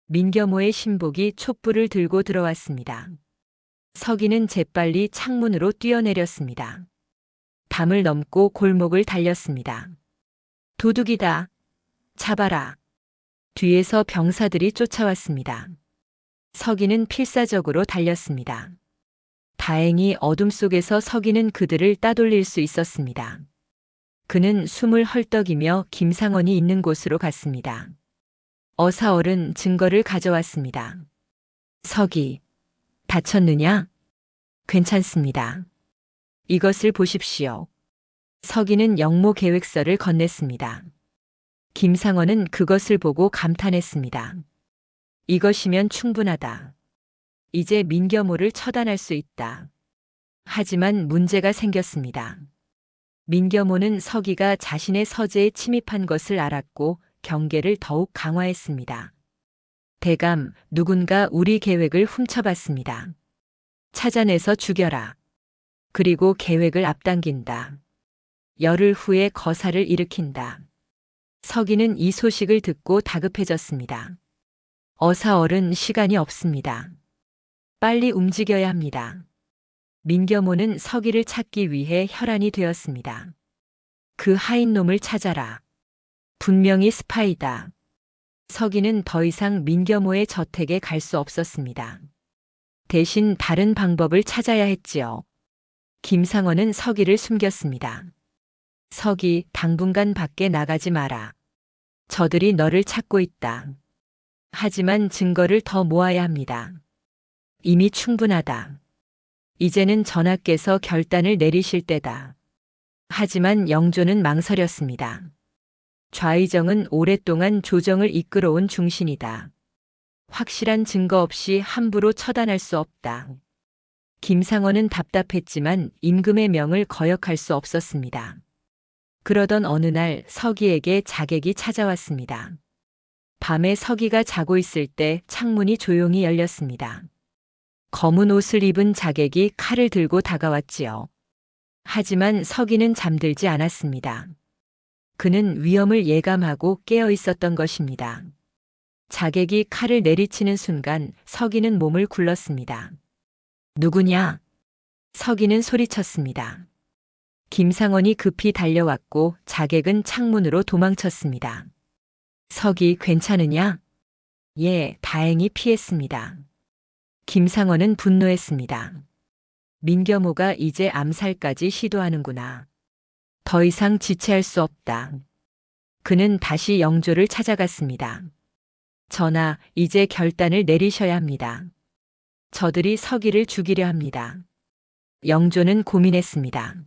민겨모의 신복이 촛불을 들고 들어왔습니다. 서기는 재빨리 창문으로 뛰어내렸습니다. 담을 넘고 골목을 달렸습니다. 도둑이다. 잡아라. 뒤에서 병사들이 쫓아왔습니다. 서기는 필사적으로 달렸습니다. 다행히 어둠 속에서 서기는 그들을 따돌릴 수 있었습니다. 그는 숨을 헐떡이며 김상원이 있는 곳으로 갔습니다. 어사얼은 증거를 가져왔습니다. 서기, 다쳤느냐? 괜찮습니다. 이것을 보십시오. 서기는 영모 계획서를 건넸습니다. 김상원은 그것을 보고 감탄했습니다. 이것이면 충분하다. 이제 민겨모를 처단할 수 있다. 하지만 문제가 생겼습니다. 민겨모는 서기가 자신의 서재에 침입한 것을 알았고 경계를 더욱 강화했습니다. 대감, 누군가 우리 계획을 훔쳐봤습니다. 찾아내서 죽여라. 그리고 계획을 앞당긴다. 열흘 후에 거사를 일으킨다. 서기는 이 소식을 듣고 다급해졌습니다. 어사얼은 시간이 없습니다. 빨리 움직여야 합니다. 민겨모는 서기를 찾기 위해 혈안이 되었습니다. 그 하인 놈을 찾아라. 분명히 스파이다. 서기는 더 이상 민겨모의 저택에 갈 수 없었습니다. 대신 다른 방법을 찾아야 했지요. 김상원은 서기를 숨겼습니다. 서기, 당분간 밖에 나가지 마라. 저들이 너를 찾고 있다. 하지만 증거를 더 모아야 합니다. 이미 충분하다. 이제는 전하께서 결단을 내리실 때다. 하지만 영조는 망설였습니다. 좌의정은 오랫동안 조정을 이끌어온 중신이다. 확실한 증거 없이 함부로 처단할 수 없다. 김상원은 답답했지만 임금의 명을 거역할 수 없었습니다. 그러던 어느 날 서기에게 자객이 찾아왔습니다. 밤에 서기가 자고 있을 때 창문이 조용히 열렸습니다. 검은 옷을 입은 자객이 칼을 들고 다가왔지요. 하지만 서기는 잠들지 않았습니다. 그는 위험을 예감하고 깨어 있었던 것입니다. 자객이 칼을 내리치는 순간 서기는 몸을 굴렀습니다. 누구냐? 서기는 소리쳤습니다. 김상원이 급히 달려왔고 자객은 창문으로 도망쳤습니다. 서기 괜찮으냐? 예, 다행히 피했습니다. 김상원은 분노했습니다. 민겨모가 이제 암살까지 시도하는구나. 더 이상 지체할 수 없다. 그는 다시 영조를 찾아갔습니다. 전하, 이제 결단을 내리셔야 합니다. 저들이 서기를 죽이려 합니다. 영조는 고민했습니다.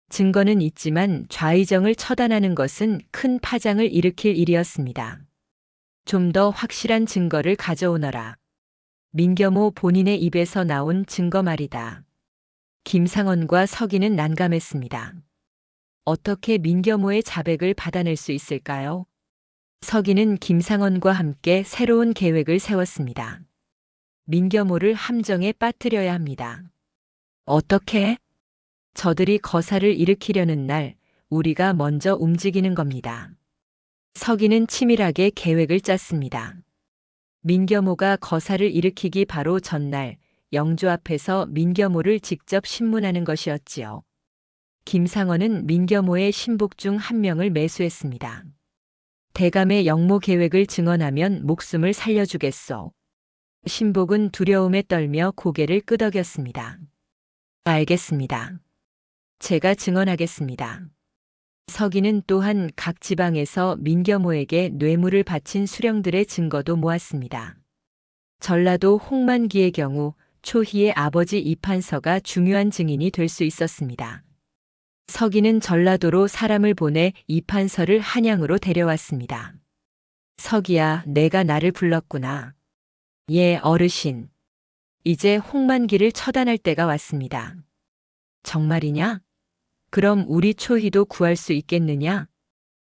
증거는 있지만 좌의정을 처단하는 것은 큰 파장을 일으킬 일이었습니다. 좀 더 확실한 증거를 가져오너라. 민겨모 본인의 입에서 나온 증거 말이다. 김상원과 서기는 난감했습니다. 어떻게 민겨모의 자백을 받아낼 수 있을까요? 서기는 김상원과 함께 새로운 계획을 세웠습니다. 민겨모를 함정에 빠뜨려야 합니다. 어떻게? 저들이 거사를 일으키려는 날 우리가 먼저 움직이는 겁니다. 서기는 치밀하게 계획을 짰습니다. 민겨모가 거사를 일으키기 바로 전날 영조 앞에서 민겨모를 직접 신문하는 것이었지요. 김상원은 민겸호의 신복 중 한 명을 매수했습니다. 대감의 영모 계획을 증언하면 목숨을 살려주겠소. 신복은 두려움에 떨며 고개를 끄덕였습니다. 알겠습니다. 제가 증언하겠습니다. 서기는 또한 각 지방에서 민겸호에게 뇌물을 바친 수령들의 증거도 모았습니다. 전라도 홍만기의 경우 초희의 아버지 이판서가 중요한 증인이 될 수 있었습니다. 서기는 전라도로 사람을 보내 이판서를 한양으로 데려왔습니다. 서기야, 내가 나를 불렀구나. 예, 어르신. 이제 홍만기를 처단할 때가 왔습니다. 정말이냐? 그럼 우리 초희도 구할 수 있겠느냐?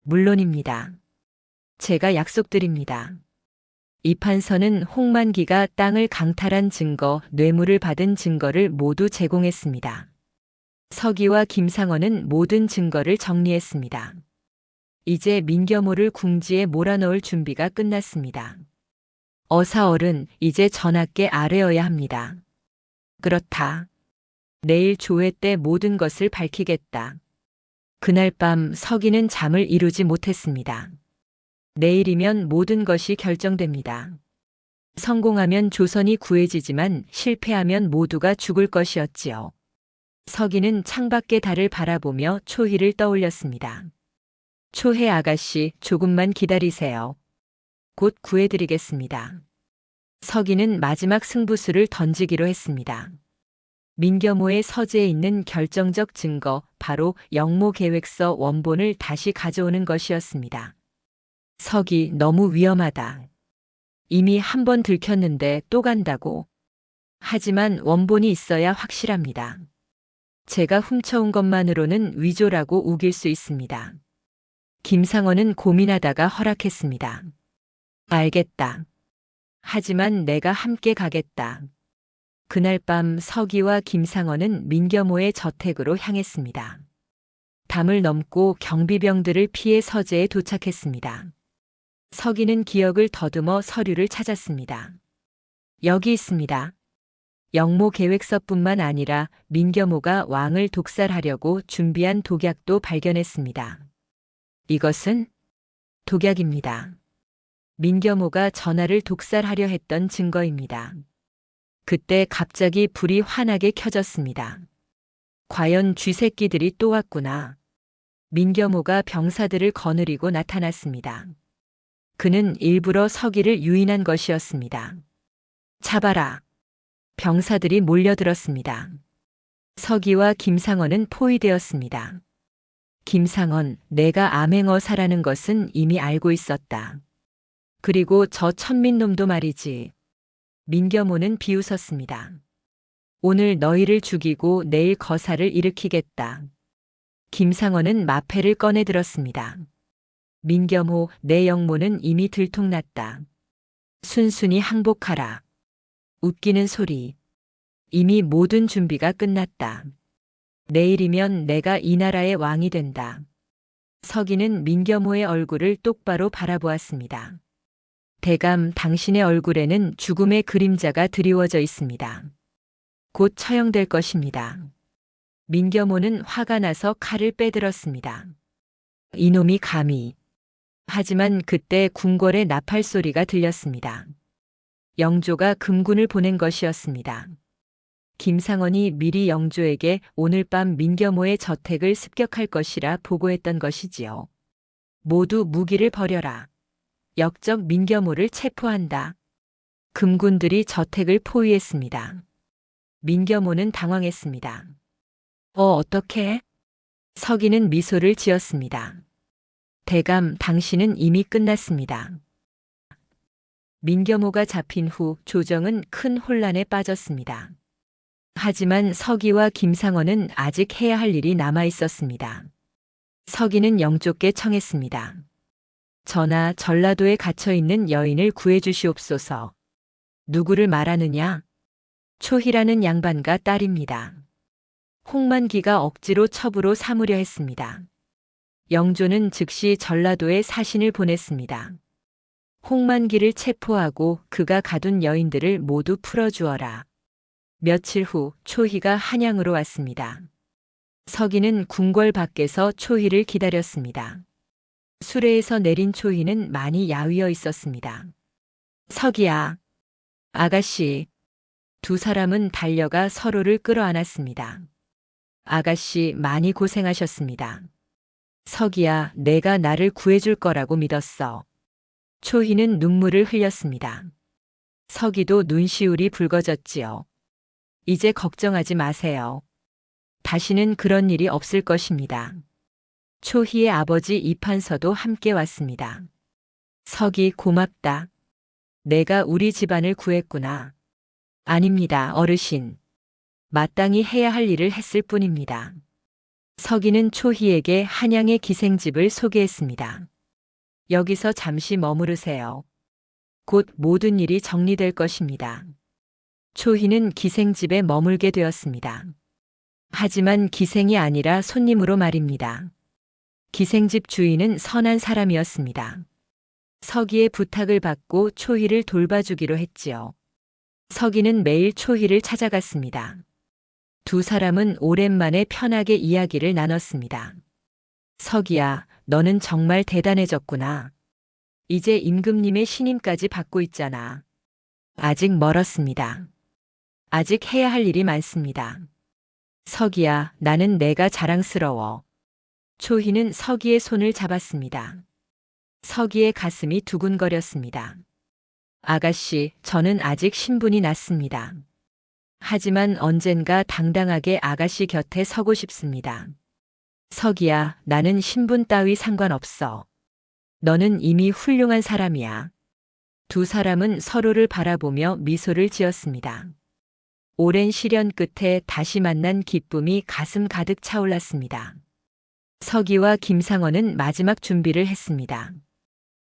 물론입니다. 제가 약속드립니다. 이판서는 홍만기가 땅을 강탈한 증거, 뇌물을 받은 증거를 모두 제공했습니다. 서기와 김상원은 모든 증거를 정리했습니다. 이제 민겸호를 궁지에 몰아넣을 준비가 끝났습니다. 어사어른, 이제 전하께 아뢰어야 합니다. 그렇다. 내일 조회 때 모든 것을 밝히겠다. 그날 밤 서기는 잠을 이루지 못했습니다. 내일이면 모든 것이 결정됩니다. 성공하면 조선이 구해지지만 실패하면 모두가 죽을 것이었지요. 서기는 창밖의 달을 바라보며 초희를 떠올렸습니다. 초해 아가씨, 조금만 기다리세요. 곧 구해드리겠습니다. 서기는 마지막 승부수를 던지기로 했습니다. 민겸호의 서재에 있는 결정적 증거, 바로 영모 계획서 원본을 다시 가져오는 것이었습니다. 서기, 너무 위험하다. 이미 한 번 들켰는데 또 간다고. 하지만 원본이 있어야 확실합니다. 제가 훔쳐온 것만으로는 위조라고 우길 수 있습니다. 김상원은 고민하다가 허락했습니다. 알겠다. 하지만 내가 함께 가겠다. 그날 밤 서기와 김상원은 민겸호의 저택으로 향했습니다. 담을 넘고 경비병들을 피해 서재에 도착했습니다. 서기는 기억을 더듬어 서류를 찾았습니다. 여기 있습니다. 영모 계획서뿐만 아니라 민겸호가 왕을 독살하려고 준비한 독약도 발견했습니다. 이것은 독약입니다. 민겸호가 전하를 독살하려 했던 증거입니다. 그때 갑자기 불이 환하게 켜졌습니다. 과연 쥐새끼들이 또 왔구나. 민겸호가 병사들을 거느리고 나타났습니다. 그는 일부러 서기를 유인한 것이었습니다. 잡아라. 병사들이 몰려들었습니다. 서기와 김상원은 포위되었습니다. 김상원, 내가 암행어사라는 것은 이미 알고 있었다. 그리고 저 천민놈도 말이지. 민겸호는 비웃었습니다. 오늘 너희를 죽이고 내일 거사를 일으키겠다. 김상원은 마패를 꺼내 들었습니다. 민겸호, 내 영모는 이미 들통났다. 순순히 항복하라. 웃기는 소리. 이미 모든 준비가 끝났다. 내일이면 내가 이 나라의 왕이 된다. 서기는 민겸호의 얼굴을 똑바로 바라보았습니다. 대감, 당신의 얼굴에는 죽음의 그림자가 드리워져 있습니다. 곧 처형될 것입니다. 민겸호는 화가 나서 칼을 빼들었습니다. 이놈이 감히. 하지만 그때 궁궐의 나팔 소리가 들렸습니다. 영조가 금군을 보낸 것이었습니다. 김상원이 미리 영조에게 오늘 밤 민겸호의 저택을 습격할 것이라 보고했던 것이지요. 모두 무기를 버려라. 역적 민겸호를 체포한다. 금군들이 저택을 포위했습니다. 민겸호는 당황했습니다. 어떻게? 서기는 미소를 지었습니다. 대감, 당신은 이미 끝났습니다. 민겸호가 잡힌 후 조정은 큰 혼란에 빠졌습니다. 하지만 서기와 김상원은 아직 해야 할 일이 남아 있었습니다. 서기는 영조께 청했습니다. 전하, 전라도에 갇혀 있는 여인을 구해주시옵소서. 누구를 말하느냐? 초희라는 양반과 딸입니다. 홍만기가 억지로 첩으로 삼으려 했습니다. 영조는 즉시 전라도에 사신을 보냈습니다. 홍만기를 체포하고 그가 가둔 여인들을 모두 풀어주어라. 며칠 후 초희가 한양으로 왔습니다. 서기는 궁궐 밖에서 초희를 기다렸습니다. 수레에서 내린 초희는 많이 야위어 있었습니다. 서기야, 아가씨. 두 사람은 달려가 서로를 끌어안았습니다. 아가씨, 많이 고생하셨습니다. 서기야, 내가 나를 구해줄 거라고 믿었어. 초희는 눈물을 흘렸습니다. 서기도 눈시울이 붉어졌지요. 이제 걱정하지 마세요. 다시는 그런 일이 없을 것입니다. 초희의 아버지 이판서도 함께 왔습니다. 서기, 고맙다. 내가 우리 집안을 구했구나. 아닙니다, 어르신. 마땅히 해야 할 일을 했을 뿐입니다. 서기는 초희에게 한양의 기생집을 소개했습니다. 여기서 잠시 머무르세요. 곧 모든 일이 정리될 것입니다. 초희는 기생집에 머물게 되었습니다. 하지만 기생이 아니라 손님으로 말입니다. 기생집 주인은 선한 사람이었습니다. 서기의 부탁을 받고 초희를 돌봐주기로 했지요. 서기는 매일 초희를 찾아갔습니다. 두 사람은 오랜만에 편하게 이야기를 나눴습니다. 서기야, 너는 정말 대단해졌구나. 이제 임금님의 신임까지 받고 있잖아. 아직 멀었습니다. 아직 해야 할 일이 많습니다. 서기야, 나는 내가 자랑스러워. 초희는 서기의 손을 잡았습니다. 서기의 가슴이 두근거렸습니다. 아가씨, 저는 아직 신분이 낮습니다. 하지만 언젠가 당당하게 아가씨 곁에 서고 싶습니다. 서기야, 나는 신분 따위 상관없어. 너는 이미 훌륭한 사람이야. 두 사람은 서로를 바라보며 미소를 지었습니다. 오랜 시련 끝에 다시 만난 기쁨이 가슴 가득 차올랐습니다. 서기와 김상원은 마지막 준비를 했습니다.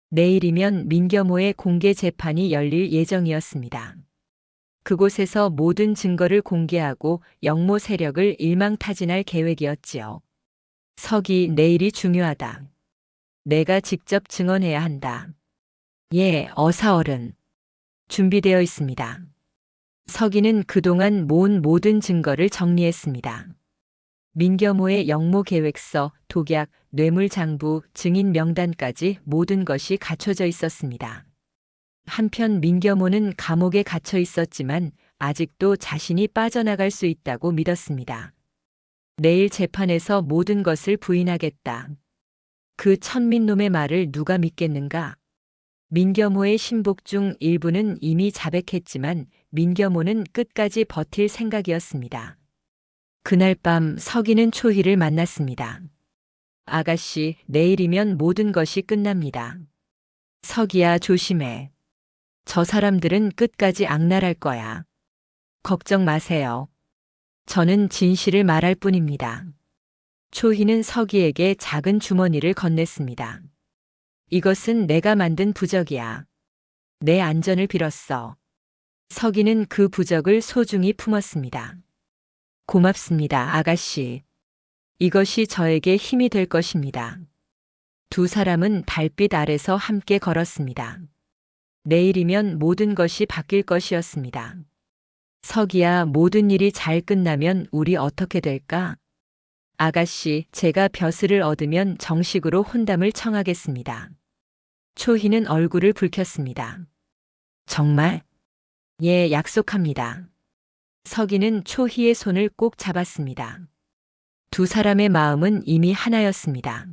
내일이면 민겨모의 공개 재판이 열릴 예정이었습니다. 그곳에서 모든 증거를 공개하고 영모 세력을 일망타진할 계획이었지요. 서기, 내일이 중요하다. 내가 직접 증언해야 한다. 예, 어사얼은. 준비되어 있습니다. 서기는 그동안 모은 모든 증거를 정리했습니다. 민겨모의 영모 계획서, 독약, 뇌물장부, 증인 명단까지 모든 것이 갖춰져 있었습니다. 한편 민겨모는 감옥에 갇혀 있었지만 아직도 자신이 빠져나갈 수 있다고 믿었습니다. 내일 재판에서 모든 것을 부인하겠다. 그 천민놈의 말을 누가 믿겠는가? 민겨모의 신복 중 일부는 이미 자백했지만 민겨모는 끝까지 버틸 생각이었습니다. 그날 밤 서기는 초희를 만났습니다. 아가씨, 내일이면 모든 것이 끝납니다. 서기야, 조심해. 저 사람들은 끝까지 악랄할 거야. 걱정 마세요. 저는 진실을 말할 뿐입니다. 초희는 서기에게 작은 주머니를 건넸습니다. 이것은 내가 만든 부적이야. 내 안전을 빌었어. 서기는 그 부적을 소중히 품었습니다. 고맙습니다, 아가씨. 이것이 저에게 힘이 될 것입니다. 두 사람은 달빛 아래서 함께 걸었습니다. 내일이면 모든 것이 바뀔 것이었습니다. 서기야, 모든 일이 잘 끝나면 우리 어떻게 될까? 아가씨, 제가 벼슬을 얻으면 정식으로 혼담을 청하겠습니다. 초희는 얼굴을 붉혔습니다. 정말? 예, 약속합니다. 서기는 초희의 손을 꼭 잡았습니다. 두 사람의 마음은 이미 하나였습니다.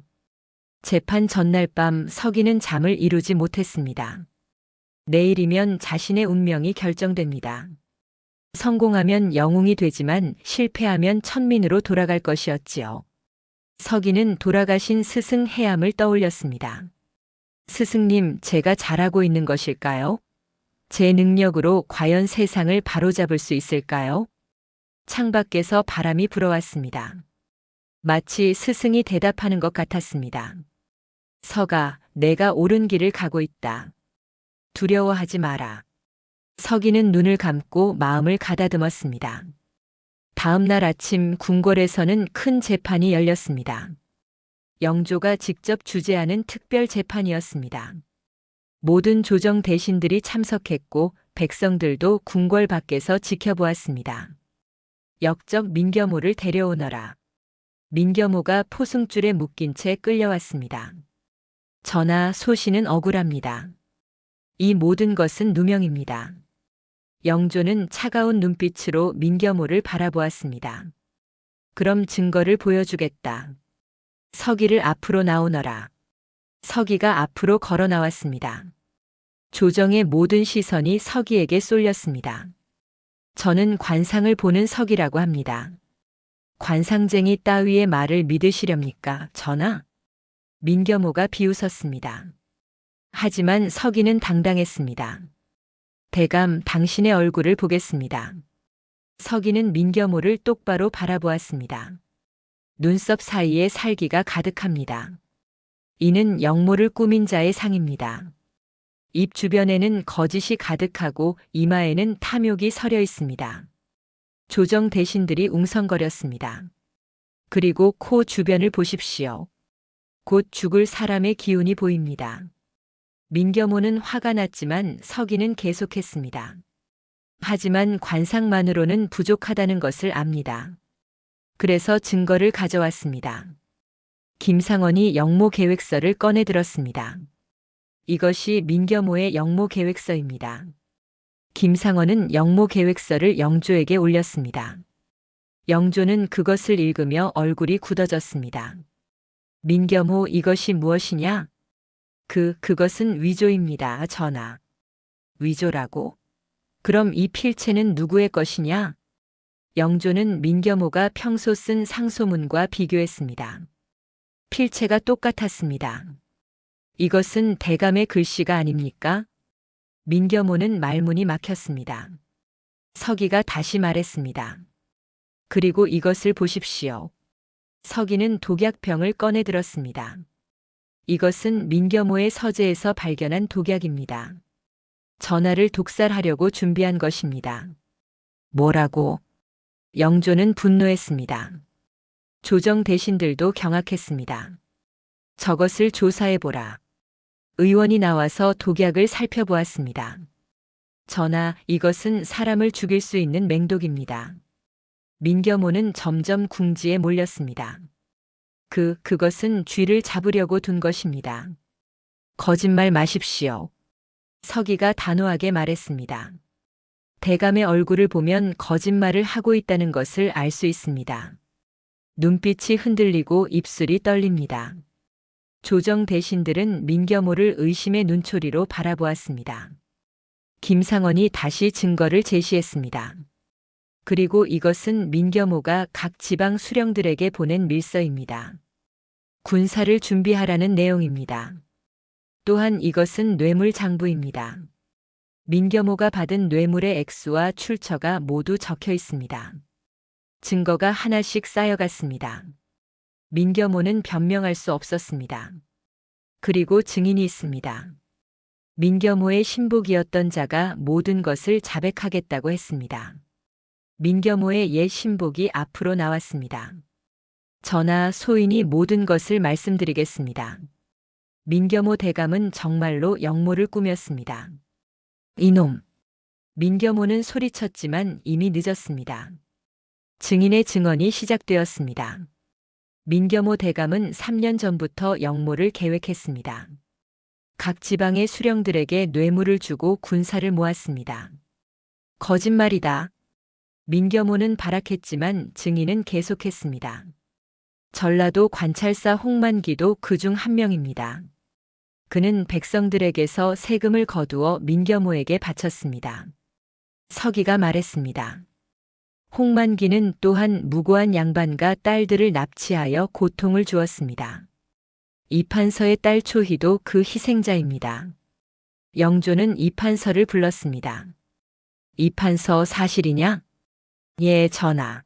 재판 전날 밤 서기는 잠을 이루지 못했습니다. 내일이면 자신의 운명이 결정됩니다. 성공하면 영웅이 되지만 실패하면 천민으로 돌아갈 것이었지요. 서기는 돌아가신 스승 해암을 떠올렸습니다. 스승님, 제가 잘하고 있는 것일까요? 제 능력으로 과연 세상을 바로잡을 수 있을까요? 창밖에서 바람이 불어왔습니다. 마치 스승이 대답하는 것 같았습니다. 서가, 내가 옳은 길을 가고 있다. 두려워하지 마라. 서기는 눈을 감고 마음을 가다듬었습니다. 다음 날 아침 궁궐에서는 큰 재판이 열렸습니다. 영조가 직접 주재하는 특별 재판이었습니다. 모든 조정 대신들이 참석했고 백성들도 궁궐 밖에서 지켜보았습니다. 역적 민겨모를 데려오너라. 민겨모가 포승줄에 묶인 채 끌려왔습니다. 전하, 소신은 억울합니다. 이 모든 것은 누명입니다. 영조는 차가운 눈빛으로 민겨모를 바라보았습니다. 그럼 증거를 보여주겠다. 서기를 앞으로 나오너라. 서기가 앞으로 걸어 나왔습니다. 조정의 모든 시선이 서기에게 쏠렸습니다. 저는 관상을 보는 서기라고 합니다. 관상쟁이 따위의 말을 믿으시렵니까, 전하? 민겨모가 비웃었습니다. 하지만 서기는 당당했습니다. 대감, 당신의 얼굴을 보겠습니다. 서기는 민겨모를 똑바로 바라보았습니다. 눈썹 사이에 살기가 가득합니다. 이는 영모를 꾸민 자의 상입니다. 입 주변에는 거짓이 가득하고 이마에는 탐욕이 서려 있습니다. 조정 대신들이 웅성거렸습니다. 그리고 코 주변을 보십시오. 곧 죽을 사람의 기운이 보입니다. 민겨모는 화가 났지만 서기는 계속했습니다. 하지만 관상만으로는 부족하다는 것을 압니다. 그래서 증거를 가져왔습니다. 김상원이 영모 계획서를 꺼내 들었습니다. 이것이 민겨모의 영모 계획서입니다. 김상원은 영모 계획서를 영조에게 올렸습니다. 영조는 그것을 읽으며 얼굴이 굳어졌습니다. 민겨모, 이것이 무엇이냐? 그것은 위조입니다, 전하. 위조라고? 그럼 이 필체는 누구의 것이냐? 영조는 민겨모가 평소 쓴 상소문과 비교했습니다. 필체가 똑같았습니다. 이것은 대감의 글씨가 아닙니까? 민겨모는 말문이 막혔습니다. 서기가 다시 말했습니다. 그리고 이것을 보십시오. 서기는 독약병을 꺼내 들었습니다. 이것은 민겨모의 서재에서 발견한 독약입니다. 전하를 독살하려고 준비한 것입니다. 뭐라고? 영조는 분노했습니다. 조정 대신들도 경악했습니다. 저것을 조사해보라. 의원이 나와서 독약을 살펴보았습니다. 전하, 이것은 사람을 죽일 수 있는 맹독입니다. 민겨모는 점점 궁지에 몰렸습니다. 그것은 쥐를 잡으려고 둔 것입니다. 거짓말 마십시오. 서기가 단호하게 말했습니다. 대감의 얼굴을 보면 거짓말을 하고 있다는 것을 알 수 있습니다. 눈빛이 흔들리고 입술이 떨립니다. 조정 대신들은 민겨모를 의심의 눈초리로 바라보았습니다. 김상원이 다시 증거를 제시했습니다. 그리고 이것은 민겨모가 각 지방 수령들에게 보낸 밀서입니다. 군사를 준비하라는 내용입니다. 또한 이것은 뇌물 장부입니다. 민겨모가 받은 뇌물의 액수와 출처가 모두 적혀 있습니다. 증거가 하나씩 쌓여갔습니다. 민겨모는 변명할 수 없었습니다. 그리고 증인이 있습니다. 민겨모의 신복이었던 자가 모든 것을 자백하겠다고 했습니다. 민겨모의 옛 신복이 앞으로 나왔습니다. 전하, 소인이 모든 것을 말씀드리겠습니다. 민겨모 대감은 정말로 영모를 꾸몄습니다. 이놈! 민겨모는 소리쳤지만 이미 늦었습니다. 증인의 증언이 시작되었습니다. 민겨모 대감은 3년 전부터 영모를 계획했습니다. 각 지방의 수령들에게 뇌물을 주고 군사를 모았습니다. 거짓말이다. 민겨모는 발악했지만 증인은 계속했습니다. 전라도 관찰사 홍만기도 그중 한 명입니다. 그는 백성들에게서 세금을 거두어 민겨모에게 바쳤습니다. 서기가 말했습니다. 홍만기는 또한 무고한 양반과 딸들을 납치하여 고통을 주었습니다. 이판서의 딸 초희도 그 희생자입니다. 영조는 이판서를 불렀습니다. 이판서 사실이냐? 예, 전하.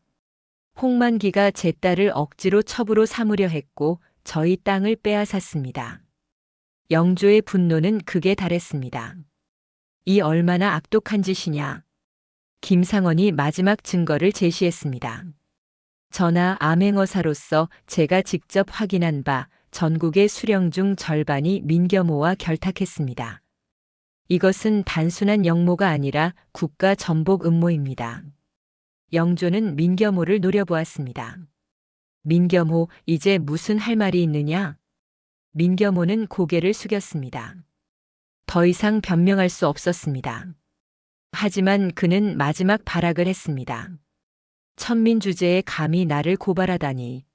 홍만기가 제 딸을 억지로 첩으로 삼으려 했고 저희 땅을 빼앗았습니다. 영조의 분노는 극에 달했습니다. 이 얼마나 악독한 짓이냐. 김상원이 마지막 증거를 제시했습니다. 전하, 암행어사로서 제가 직접 확인한 바 전국의 수령 중 절반이 민겨모와 결탁했습니다. 이것은 단순한 영모가 아니라 국가 전복 음모입니다. 영조는 민겨모를 노려보았습니다. 민겸호, 이제 무슨 할 말이 있느냐? 민겸호는 고개를 숙였습니다. 더 이상 변명할 수 없었습니다. 하지만 그는 마지막 발악을 했습니다. 천민 주제에 감히 나를 고발하다니.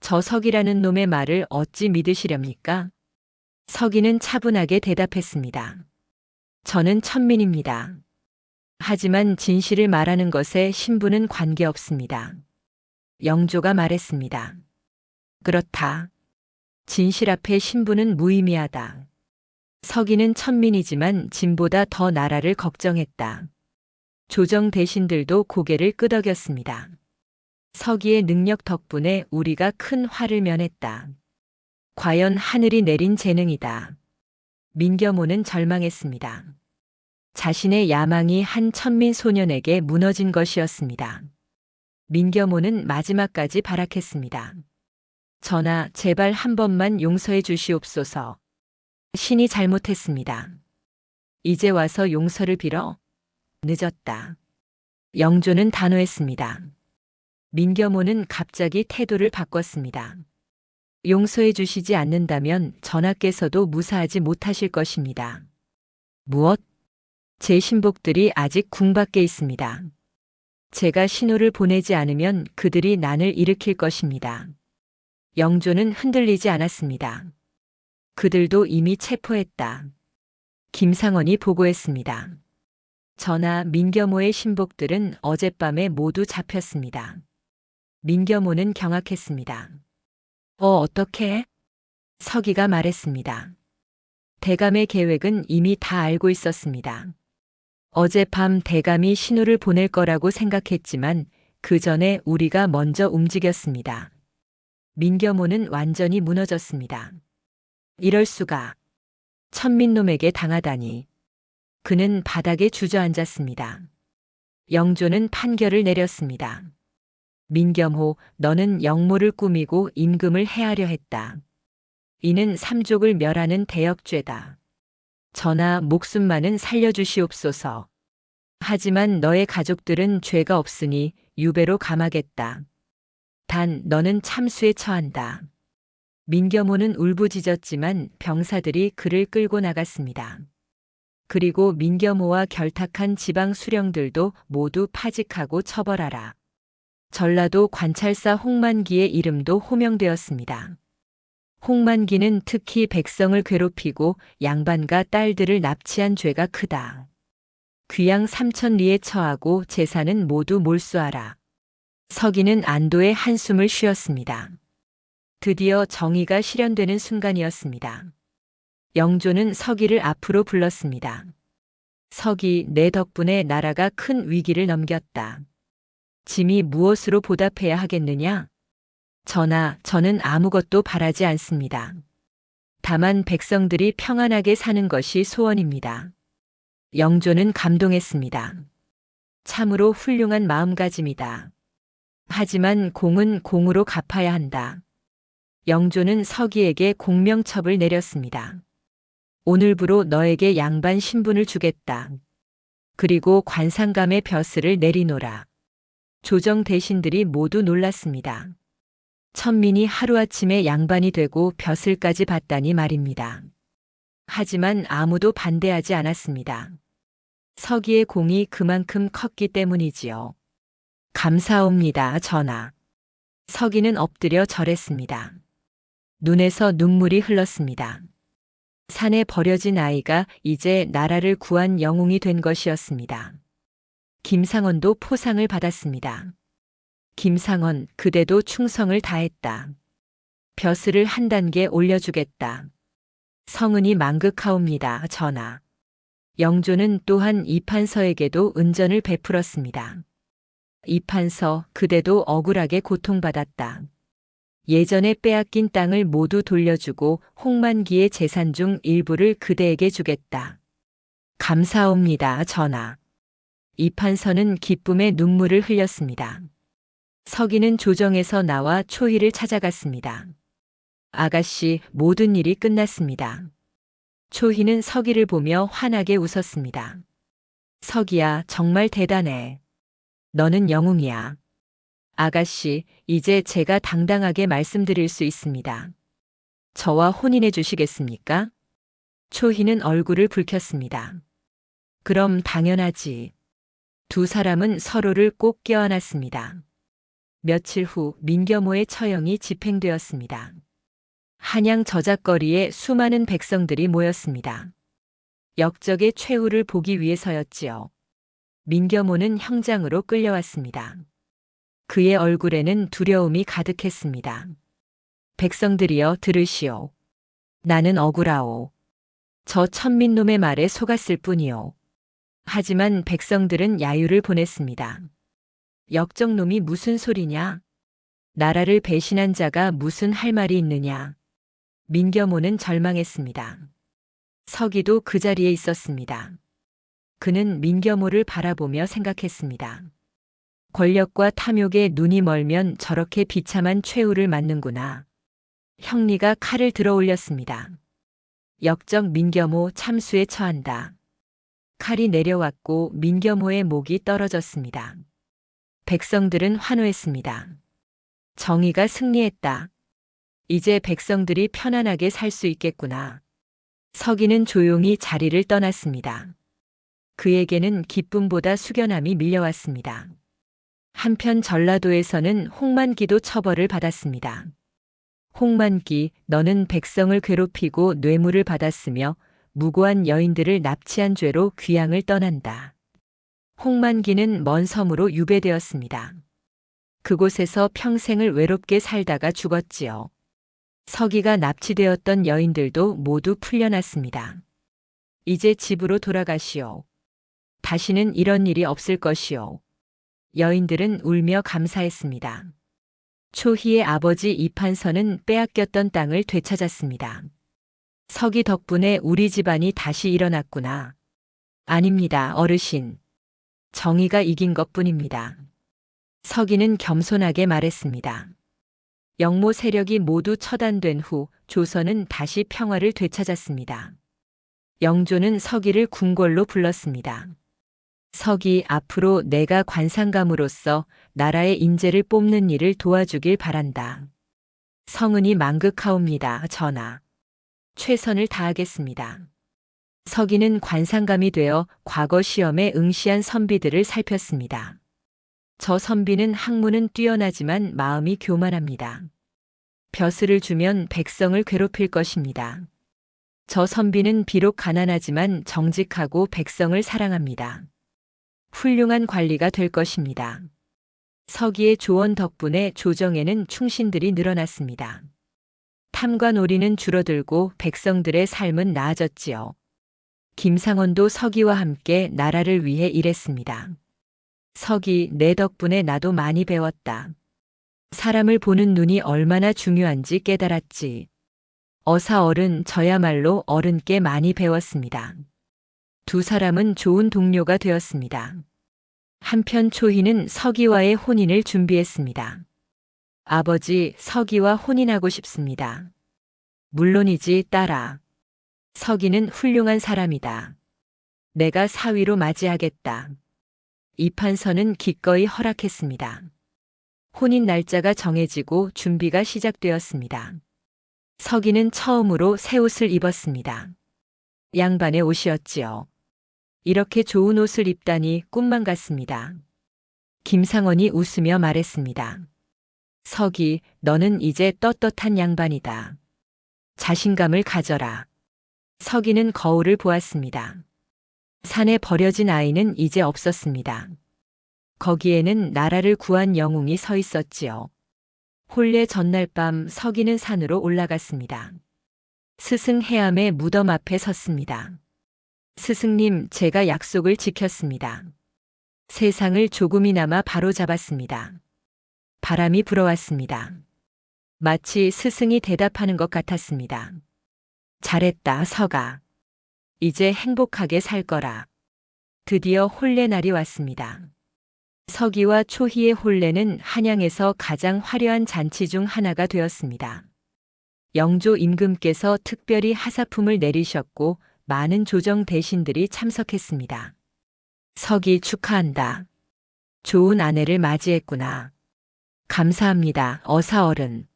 저 석이라는 놈의 말을 어찌 믿으시렵니까? 석이는 차분하게 대답했습니다. 저는 천민입니다. 하지만 진실을 말하는 것에 신분은 관계없습니다. 영조가 말했습니다. 그렇다. 진실 앞에 신분은 무의미하다. 석이는 천민이지만 진보다 더 나라를 걱정했다. 조정 대신들도 고개를 끄덕였습니다. 석이의 능력 덕분에 우리가 큰 화를 면했다. 과연 하늘이 내린 재능이다. 민겸호는 절망했습니다. 자신의 야망이 한 천민 소년에게 무너진 것이었습니다. 민겸호는 마지막까지 발악했습니다. 전하, 제발 한 번만 용서해 주시옵소서. 신이 잘못했습니다. 이제 와서 용서를 빌어? 늦었다. 영조는 단호했습니다. 민겸호는 갑자기 태도를 바꿨습니다. 용서해 주시지 않는다면 전하께서도 무사하지 못하실 것입니다. 무엇? 제 신복들이 아직 궁 밖에 있습니다. 제가 신호를 보내지 않으면 그들이 난을 일으킬 것입니다. 영조는 흔들리지 않았습니다. 그들도 이미 체포했다. 김상원이 보고했습니다. 전하, 민겸호의 신복들은 어젯밤에 모두 잡혔습니다. 민겸호는 경악했습니다. 어떻게? 서기가 말했습니다. 대감의 계획은 이미 다 알고 있었습니다. 어젯밤 대감이 신호를 보낼 거라고 생각했지만 그 전에 우리가 먼저 움직였습니다. 민겸호는 완전히 무너졌습니다. 이럴 수가. 천민놈에게 당하다니. 그는 바닥에 주저앉았습니다. 영조는 판결을 내렸습니다. 민겸호, 너는 영모를 꾸미고 임금을 해하려 했다. 이는 삼족을 멸하는 대역죄다. 전하, 목숨만은 살려주시옵소서. 하지만 너의 가족들은 죄가 없으니 유배로 감하겠다. 단 너는 참수에 처한다. 민겸호는 울부짖었지만 병사들이 그를 끌고 나갔습니다. 그리고 민겸호와 결탁한 지방 수령들도 모두 파직하고 처벌하라. 전라도 관찰사 홍만기의 이름도 호명되었습니다. 홍만기는 특히 백성을 괴롭히고 양반과 딸들을 납치한 죄가 크다. 귀양 3,000리에 처하고 재산은 모두 몰수하라. 서기는 안도의 한숨을 쉬었습니다. 드디어 정의가 실현되는 순간이었습니다. 영조는 서기를 앞으로 불렀습니다. 서기, 내 덕분에 나라가 큰 위기를 넘겼다. 짐이 무엇으로 보답해야 하겠느냐? 전하, 저는 아무것도 바라지 않습니다. 다만 백성들이 평안하게 사는 것이 소원입니다. 영조는 감동했습니다. 참으로 훌륭한 마음가짐이다. 하지만 공은 공으로 갚아야 한다. 영조는 서기에게 공명첩을 내렸습니다. 오늘부로 너에게 양반 신분을 주겠다. 그리고 관상감의 벼슬을 내리노라. 조정 대신들이 모두 놀랐습니다. 천민이 하루아침에 양반이 되고 벼슬까지 받다니 말입니다. 하지만 아무도 반대하지 않았습니다. 서기의 공이 그만큼 컸기 때문이지요. 감사옵니다, 전하. 서기는 엎드려 절했습니다. 눈에서 눈물이 흘렀습니다. 산에 버려진 아이가 이제 나라를 구한 영웅이 된 것이었습니다. 김상원도 포상을 받았습니다. 김상원, 그대도 충성을 다했다. 벼슬을 한 단계 올려주겠다. 성은이 망극하옵니다, 전하. 영조는 또한 이판서에게도 은전을 베풀었습니다. 이판서, 그대도 억울하게 고통받았다. 예전에 빼앗긴 땅을 모두 돌려주고 홍만기의 재산 중 일부를 그대에게 주겠다. 감사옵니다, 전하. 이판서는 기쁨의 눈물을 흘렸습니다. 서기는 조정에서 나와 초희를 찾아갔습니다. 아가씨, 모든 일이 끝났습니다. 초희는 서기를 보며 환하게 웃었습니다. 서기야, 정말 대단해. 너는 영웅이야. 아가씨, 이제 제가 당당하게 말씀드릴 수 있습니다. 저와 혼인해 주시겠습니까? 초희는 얼굴을 붉혔습니다. 그럼 당연하지. 두 사람은 서로를 꼭 껴안았습니다. 며칠 후 민겨모의 처형이 집행되었습니다. 한양 저작거리에 수많은 백성들이 모였습니다. 역적의 최후를 보기 위해서였지요. 민겨모는 형장으로 끌려왔습니다. 그의 얼굴에는 두려움이 가득했습니다. 백성들이여 들으시오. 나는 억울하오. 저 천민놈의 말에 속았을 뿐이오. 하지만 백성들은 야유를 보냈습니다. 역적놈이 무슨 소리냐? 나라를 배신한 자가 무슨 할 말이 있느냐? 민겨모는 절망했습니다. 서기도 그 자리에 있었습니다. 그는 민겨모를 바라보며 생각했습니다. 권력과 탐욕에 눈이 멀면 저렇게 비참한 최후를 맞는구나. 형리가 칼을 들어 올렸습니다. 역적 민겨모 참수에 처한다. 칼이 내려왔고 민겨모의 목이 떨어졌습니다. 백성들은 환호했습니다. 정의가 승리했다. 이제 백성들이 편안하게 살 수 있겠구나. 서기는 조용히 자리를 떠났습니다. 그에게는 기쁨보다 숙연함이 밀려왔습니다. 한편 전라도에서는 홍만기도 처벌을 받았습니다. 홍만기, 너는 백성을 괴롭히고 뇌물을 받았으며 무고한 여인들을 납치한 죄로 귀양을 떠난다. 홍만기는 먼 섬으로 유배되었습니다. 그곳에서 평생을 외롭게 살다가 죽었지요. 서기가 납치되었던 여인들도 모두 풀려났습니다. 이제 집으로 돌아가시오. 다시는 이런 일이 없을 것이오. 여인들은 울며 감사했습니다. 초희의 아버지 이판서는 빼앗겼던 땅을 되찾았습니다. 서기 덕분에 우리 집안이 다시 일어났구나. 아닙니다, 어르신. 정의가 이긴 것뿐입니다. 서기는 겸손하게 말했습니다. 영모 세력이 모두 처단된 후 조선은 다시 평화를 되찾았습니다. 영조는 서기를 궁궐로 불렀습니다. 서기, 앞으로 내가 관상감으로서 나라의 인재를 뽑는 일을 도와주길 바란다. 성은이 망극하옵니다, 전하. 최선을 다하겠습니다. 서기는 관상감이 되어 과거 시험에 응시한 선비들을 살폈습니다. 저 선비는 학문은 뛰어나지만 마음이 교만합니다. 벼슬을 주면 백성을 괴롭힐 것입니다. 저 선비는 비록 가난하지만 정직하고 백성을 사랑합니다. 훌륭한 관리가 될 것입니다. 서기의 조언 덕분에 조정에는 충신들이 늘어났습니다. 탐과 놀이는 줄어들고 백성들의 삶은 나아졌지요. 김상원도 서기와 함께 나라를 위해 일했습니다. 서기, 내 덕분에 나도 많이 배웠다. 사람을 보는 눈이 얼마나 중요한지 깨달았지. 어사 어른, 저야말로 어른께 많이 배웠습니다. 두 사람은 좋은 동료가 되었습니다. 한편 초희는 서기와의 혼인을 준비했습니다. 아버지, 서기와 혼인하고 싶습니다. 물론이지, 딸아. 서기는 훌륭한 사람이다. 내가 사위로 맞이하겠다. 이판서는 기꺼이 허락했습니다. 혼인 날짜가 정해지고 준비가 시작되었습니다. 서기는 처음으로 새 옷을 입었습니다. 양반의 옷이었지요. 이렇게 좋은 옷을 입다니 꿈만 같습니다. 김상원이 웃으며 말했습니다. 서기, 너는 이제 떳떳한 양반이다. 자신감을 가져라. 서기는 거울을 보았습니다. 산에 버려진 아이는 이제 없었습니다. 거기에는 나라를 구한 영웅이 서 있었지요. 혼례 전날 밤 서기는 산으로 올라갔습니다. 스승 해암의 무덤 앞에 섰습니다. 스승님, 제가 약속을 지켰습니다. 세상을 조금이나마 바로잡았습니다. 바람이 불어왔습니다. 마치 스승이 대답하는 것 같았습니다. 잘했다, 서가. 이제 행복하게 살 거라. 드디어 혼례 날이 왔습니다. 서기와 초희의 혼례는 한양에서 가장 화려한 잔치 중 하나가 되었습니다. 영조 임금께서 특별히 하사품을 내리셨고 많은 조정 대신들이 참석했습니다. 서기 축하한다. 좋은 아내를 맞이했구나. 감사합니다, 어사어른.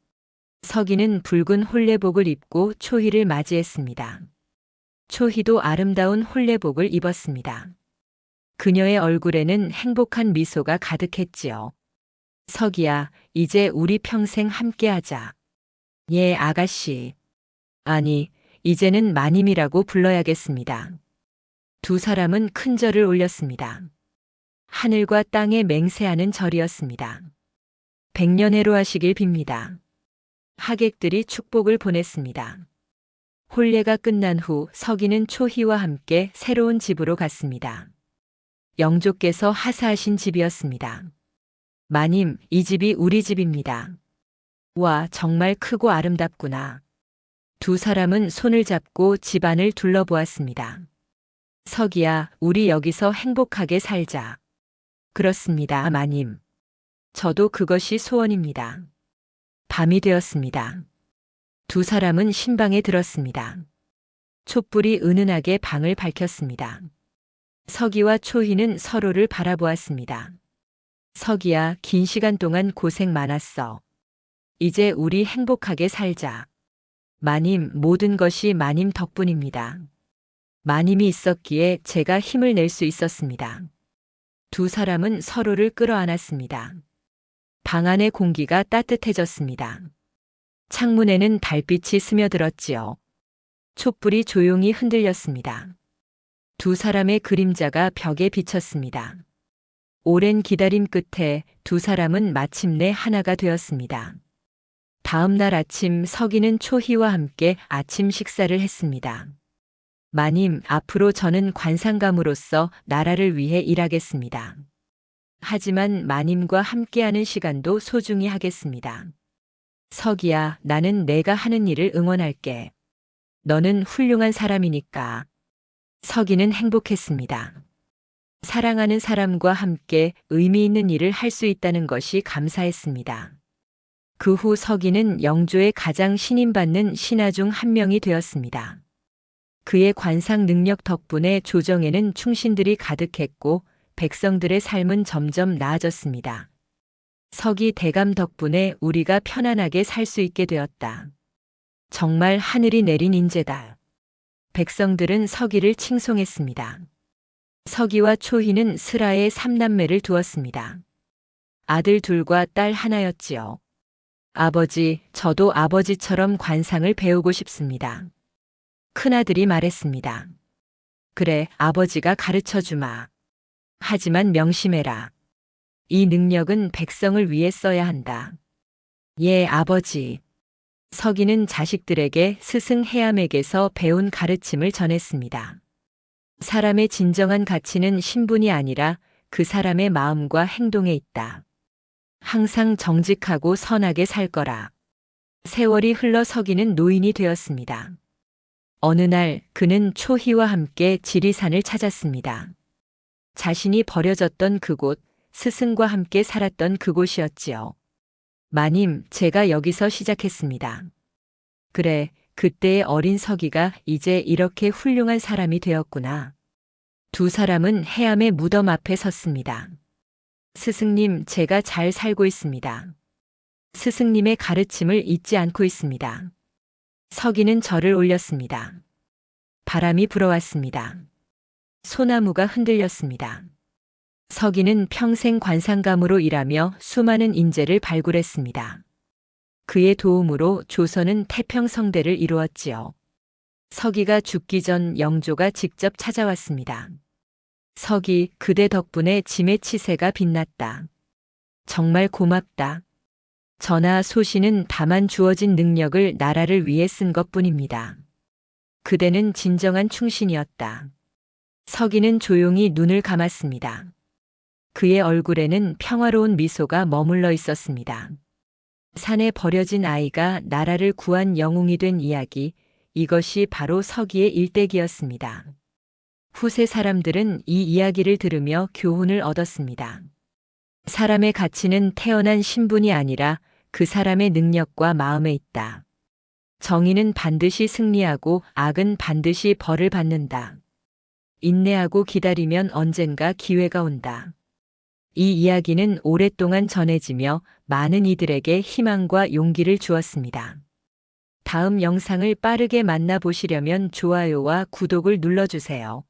서기는 붉은 홀레복을 입고 초희를 맞이했습니다. 초희도 아름다운 홀레복을 입었습니다. 그녀의 얼굴에는 행복한 미소가 가득했지요. 서기야, 이제 우리 평생 함께하자. 예, 아가씨. 아니, 이제는 마님이라고 불러야겠습니다. 두 사람은 큰 절을 올렸습니다. 하늘과 땅에 맹세하는 절이었습니다. 백년해로 하시길 빕니다. 하객들이 축복을 보냈습니다. 혼례가 끝난 후 서기는 초희와 함께 새로운 집으로 갔습니다. 영조께서 하사하신 집이었습니다. 마님, 이 집이 우리 집입니다. 와, 정말 크고 아름답구나. 두 사람은 손을 잡고 집안을 둘러보았습니다. 서기야, 우리 여기서 행복하게 살자. 그렇습니다, 마님. 저도 그것이 소원입니다. 밤이 되었습니다. 두 사람은 신방에 들었습니다. 촛불이 은은하게 방을 밝혔습니다. 서기와 초희는 서로를 바라보았습니다. 서기야, 긴 시간 동안 고생 많았어. 이제 우리 행복하게 살자. 마님, 모든 것이 마님 덕분입니다. 마님이 있었기에 제가 힘을 낼 수 있었습니다. 두 사람은 서로를 끌어안았습니다. 방 안의 공기가 따뜻해졌습니다. 창문에는 달빛이 스며들었지요. 촛불이 조용히 흔들렸습니다. 두 사람의 그림자가 벽에 비쳤습니다. 오랜 기다림 끝에 두 사람은 마침내 하나가 되었습니다. 다음 날 아침 서기는 초희와 함께 아침 식사를 했습니다. 마님, 앞으로 저는 관상감으로서 나라를 위해 일하겠습니다. 하지만 마님과 함께하는 시간도 소중히 하겠습니다. 서기야, 나는 내가 하는 일을 응원할게. 너는 훌륭한 사람이니까. 서기는 행복했습니다. 사랑하는 사람과 함께 의미 있는 일을 할 수 있다는 것이 감사했습니다. 그 후 서기는 영조의 가장 신임받는 신하 중 한 명이 되었습니다. 그의 관상 능력 덕분에 조정에는 충신들이 가득했고 백성들의 삶은 점점 나아졌습니다. 서기 대감 덕분에 우리가 편안하게 살 수 있게 되었다. 정말 하늘이 내린 인재다. 백성들은 서기를 칭송했습니다. 서기와 초희는 슬하에 3남매를 두었습니다. 아들 둘과 딸 하나였지요. 아버지, 저도 아버지처럼 관상을 배우고 싶습니다. 큰아들이 말했습니다. 그래, 아버지가 가르쳐 주마. 하지만 명심해라. 이 능력은 백성을 위해 써야 한다. 예, 아버지. 서기는 자식들에게 스승 해암에게서 배운 가르침을 전했습니다. 사람의 진정한 가치는 신분이 아니라 그 사람의 마음과 행동에 있다. 항상 정직하고 선하게 살 거라. 세월이 흘러 서기는 노인이 되었습니다. 어느 날 그는 초희와 함께 지리산을 찾았습니다. 자신이 버려졌던 그곳, 스승과 함께 살았던 그곳이었지요. 마님, 제가 여기서 시작했습니다. 그래, 그때의 어린 서기가 이제 이렇게 훌륭한 사람이 되었구나. 두 사람은 해암의 무덤 앞에 섰습니다. 스승님, 제가 잘 살고 있습니다. 스승님의 가르침을 잊지 않고 있습니다. 서기는 절을 올렸습니다. 바람이 불어왔습니다. 소나무가 흔들렸습니다. 서기는 평생 관상감으로 일하며 수많은 인재를 발굴했습니다. 그의 도움으로 조선은 태평성대를 이루었지요. 서기가 죽기 전 영조가 직접 찾아왔습니다. 서기, 그대 덕분에 짐의 치세가 빛났다. 정말 고맙다. 전하, 소신은 다만 주어진 능력을 나라를 위해 쓴 것뿐입니다. 그대는 진정한 충신이었다. 서기는 조용히 눈을 감았습니다. 그의 얼굴에는 평화로운 미소가 머물러 있었습니다. 산에 버려진 아이가 나라를 구한 영웅이 된 이야기, 이것이 바로 서기의 일대기였습니다. 후세 사람들은 이 이야기를 들으며 교훈을 얻었습니다. 사람의 가치는 태어난 신분이 아니라 그 사람의 능력과 마음에 있다. 정의는 반드시 승리하고 악은 반드시 벌을 받는다. 인내하고 기다리면 언젠가 기회가 온다. 이 이야기는 오랫동안 전해지며 많은 이들에게 희망과 용기를 주었습니다. 다음 영상을 빠르게 만나보시려면 좋아요와 구독을 눌러주세요.